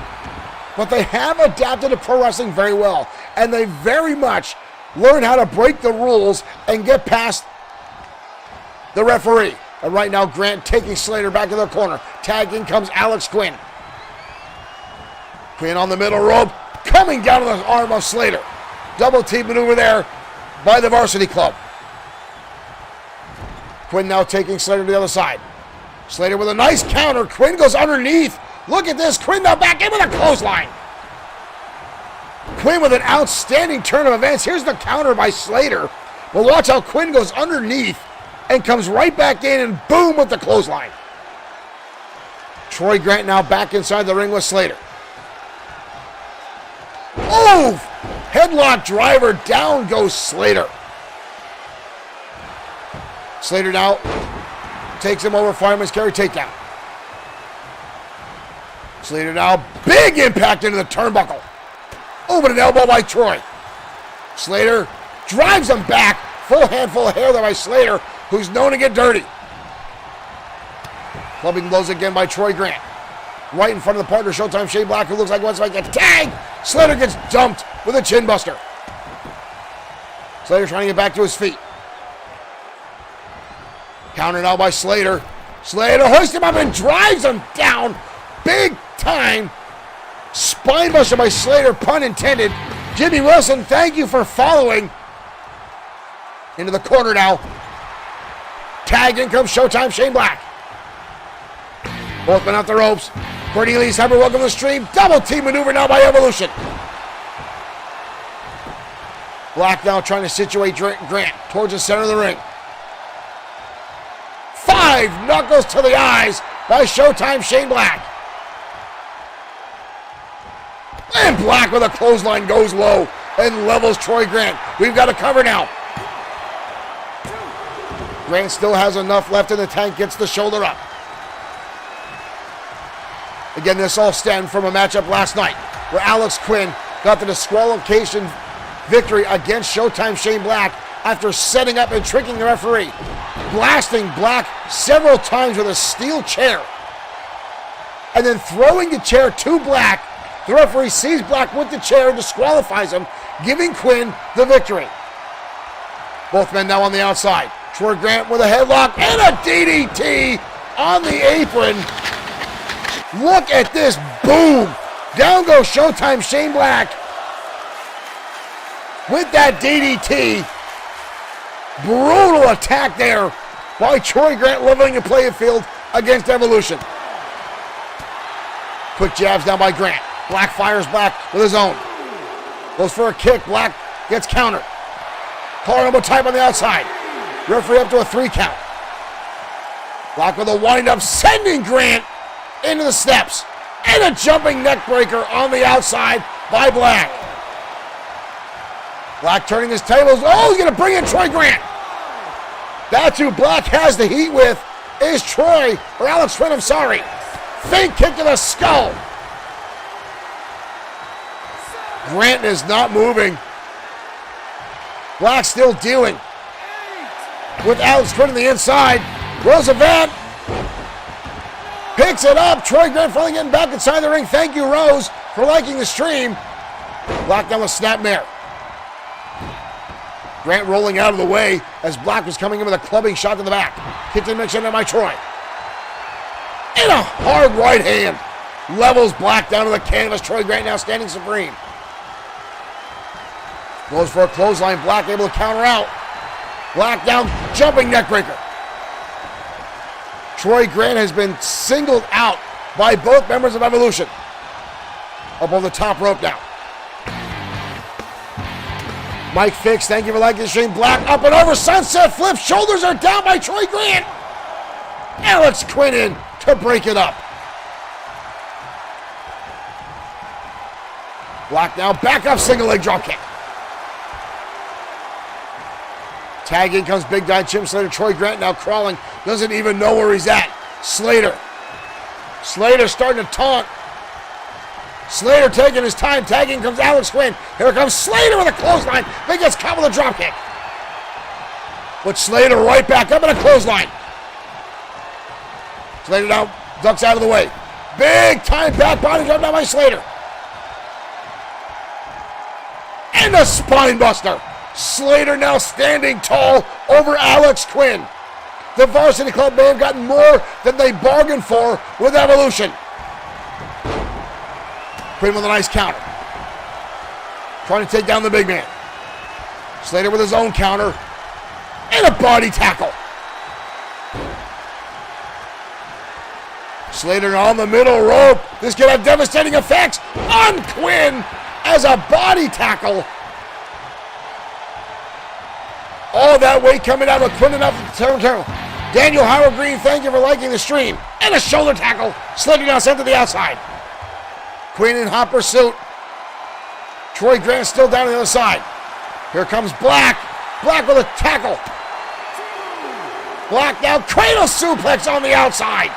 S1: But they have adapted to pro wrestling very well. And they very much learn how to break the rules and get past the referee. And right now, Grant taking Slater back to the corner. Tagging comes Alex Quinn. Quinn on the middle rope, coming down to the arm of Slater. Double team maneuver there by the Varsity Club. Quinn now taking Slater to the other side. Slater with a nice counter. Quinn goes underneath. Look at this. Quinn now back in with a clothesline. Quinn with an outstanding turn of events. Here's the counter by Slater. But watch how Quinn goes underneath and comes right back in and boom with the clothesline. Troy Grant now back inside the ring with Slater. Oh! Headlock driver, down goes Slater. Slater now takes him over, fireman's carry takedown. Slater now, big impact into the turnbuckle. Oh, but an elbow by Troy. Slater drives him back. Full handful of hair there by Slater, who's known to get dirty. Clubbing blows again by Troy Grant. Right in front of the partner, Showtime Shane Black, who looks like he wants to make a tag. Slater gets dumped with a chin buster. Slater trying to get back to his feet. Counter now by Slater. Slater hoists him up and drives him down. Big time. Spine buster by Slater, pun intended. Jimmy Wilson, thank you for following. Into the corner now. Tag, in comes Showtime Shane Black. Both men out the ropes. Cornelius Hubbard, welcome to the stream. Double team maneuver now by Evolution. Black now trying to situate Grant towards the center of the ring. 5 knuckles to the eyes by Showtime Shane Black. And Black with a clothesline goes low and levels Troy Grant. We've got a cover now. Grant still has enough left in the tank, gets the shoulder up. Again, this all stemmed from a matchup last night where Alex Quinn got the disqualification victory against Showtime Shane Black after setting up and tricking the referee, blasting Black several times with a steel chair, and then throwing the chair to Black. The referee sees Black with the chair and disqualifies him, giving Quinn the victory. Both men now on the outside. Troy Grant with a headlock and a DDT on the apron. Look at this, boom! Down goes Showtime Shane Black with that DDT. Brutal attack there by Troy Grant, leveling the playing field against Evolution. Quick jabs down by Grant. Black fires back with his own. Goes for a kick. Black gets countered. Collar elbow type on the outside. Referee up to a 3 count. Black with a wind-up, sending Grant into the steps. And a jumping neck breaker on the outside by Black. Black turning his tables. Oh, he's going to bring in Troy Grant. That's who Black has the heat with, is Troy, or Alex Quinn, I'm sorry. Fake kick to the skull. Grant is not moving. Black still dealing with Alex Quinn on the inside. Roosevelt picks it up. Troy Grant finally getting back inside the ring. Thank you, Rose, for liking the stream. Black down with snapmare. Grant rolling out of the way as Black was coming in with a clubbing shot to the back. Kicked in mix by Troy. And a hard right hand. Levels Black down to the canvas. Troy Grant now standing supreme. Goes for a clothesline. Black able to counter out. Black down, jumping neckbreaker. Troy Grant has been singled out by both members of Evolution. Up on the top rope now. Mike Fix, thank you for liking the stream. Black up and over, sunset flip. Shoulders are down by Troy Grant. Alex Quinn in to break it up. Black now, back up, single leg drop kick. Tag in comes Big Guy Jim Slater. Troy Grant now crawling. Doesn't even know where he's at. Slater starting to taunt. Slater taking his time. Tagging comes Alex Quinn. Here comes Slater with a clothesline. Then gets caught with a drop kick. But Slater right back up in a clothesline. Slater now ducks out of the way. Big time back body drop down by Slater. And a spine buster. Slater now standing tall over Alex Quinn. The Varsity Club may have gotten more than they bargained for with Evolution. Quinn with a nice counter. Trying to take down the big man. Slater with his own counter. And a body tackle. Slater on the middle rope. This could have devastating effects on Quinn. as a body tackle. All that weight coming out of Quinn enough to turn. Daniel Howard Green, thank you for liking the stream. And a shoulder tackle, sliding down center to the outside. Quinn in hot pursuit. Troy Grant still down on the other side. Here comes Black. Black with a tackle. Black now, cradle suplex on the outside.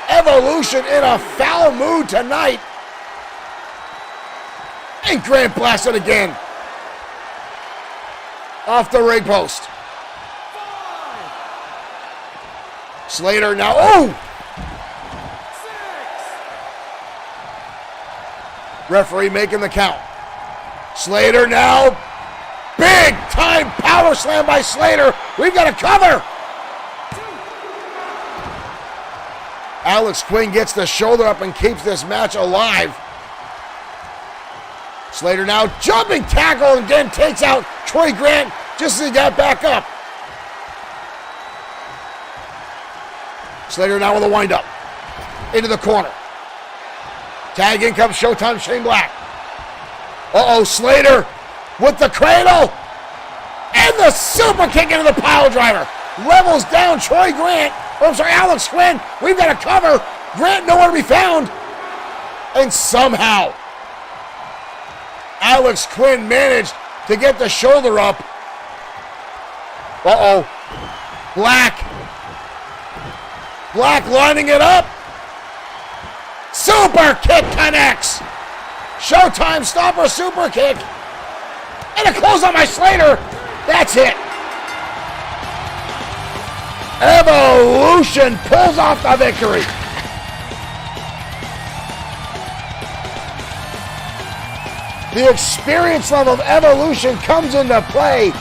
S1: Evolution in a foul mood tonight. And Grant blasted again. Off the ring post. Slater now, Referee making the count. Slater now, big time power slam by Slater. We've got a cover. Alex Quinn gets the shoulder up and keeps this match alive. Slater now jumping tackle and again takes out Troy Grant just as he got back up. Slater now with a windup. Into the corner. Tag in comes Showtime Shane Black. Slater with the cradle. And the super kick into the pile driver. Levels down Troy Grant. Alex Quinn. We've got a cover. Grant nowhere to be found. And somehow, Alex Quinn managed to get the shoulder up. Black lining it up. Super kick connects. Showtime stopper super kick. And a close on by Slater. That's it. Evolution pulls off the victory. The experience level of Evolution comes into play.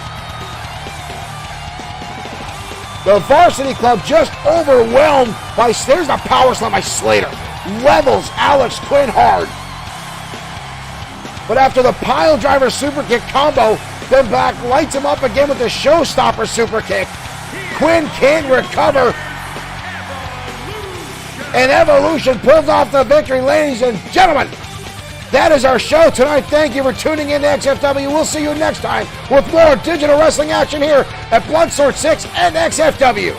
S1: The Varsity Club just overwhelmed by, there's a power slam by Slater. Levels Alex Quinn hard. But after the pile driver super kick combo, then Black lights him up again with the showstopper super kick. Quinn can't recover. And Evolution pulls off the victory, ladies and gentlemen. That is our show tonight. Thank you for tuning in to XFW. We'll see you next time with more digital wrestling action here at Bloodsword 6 and XFW.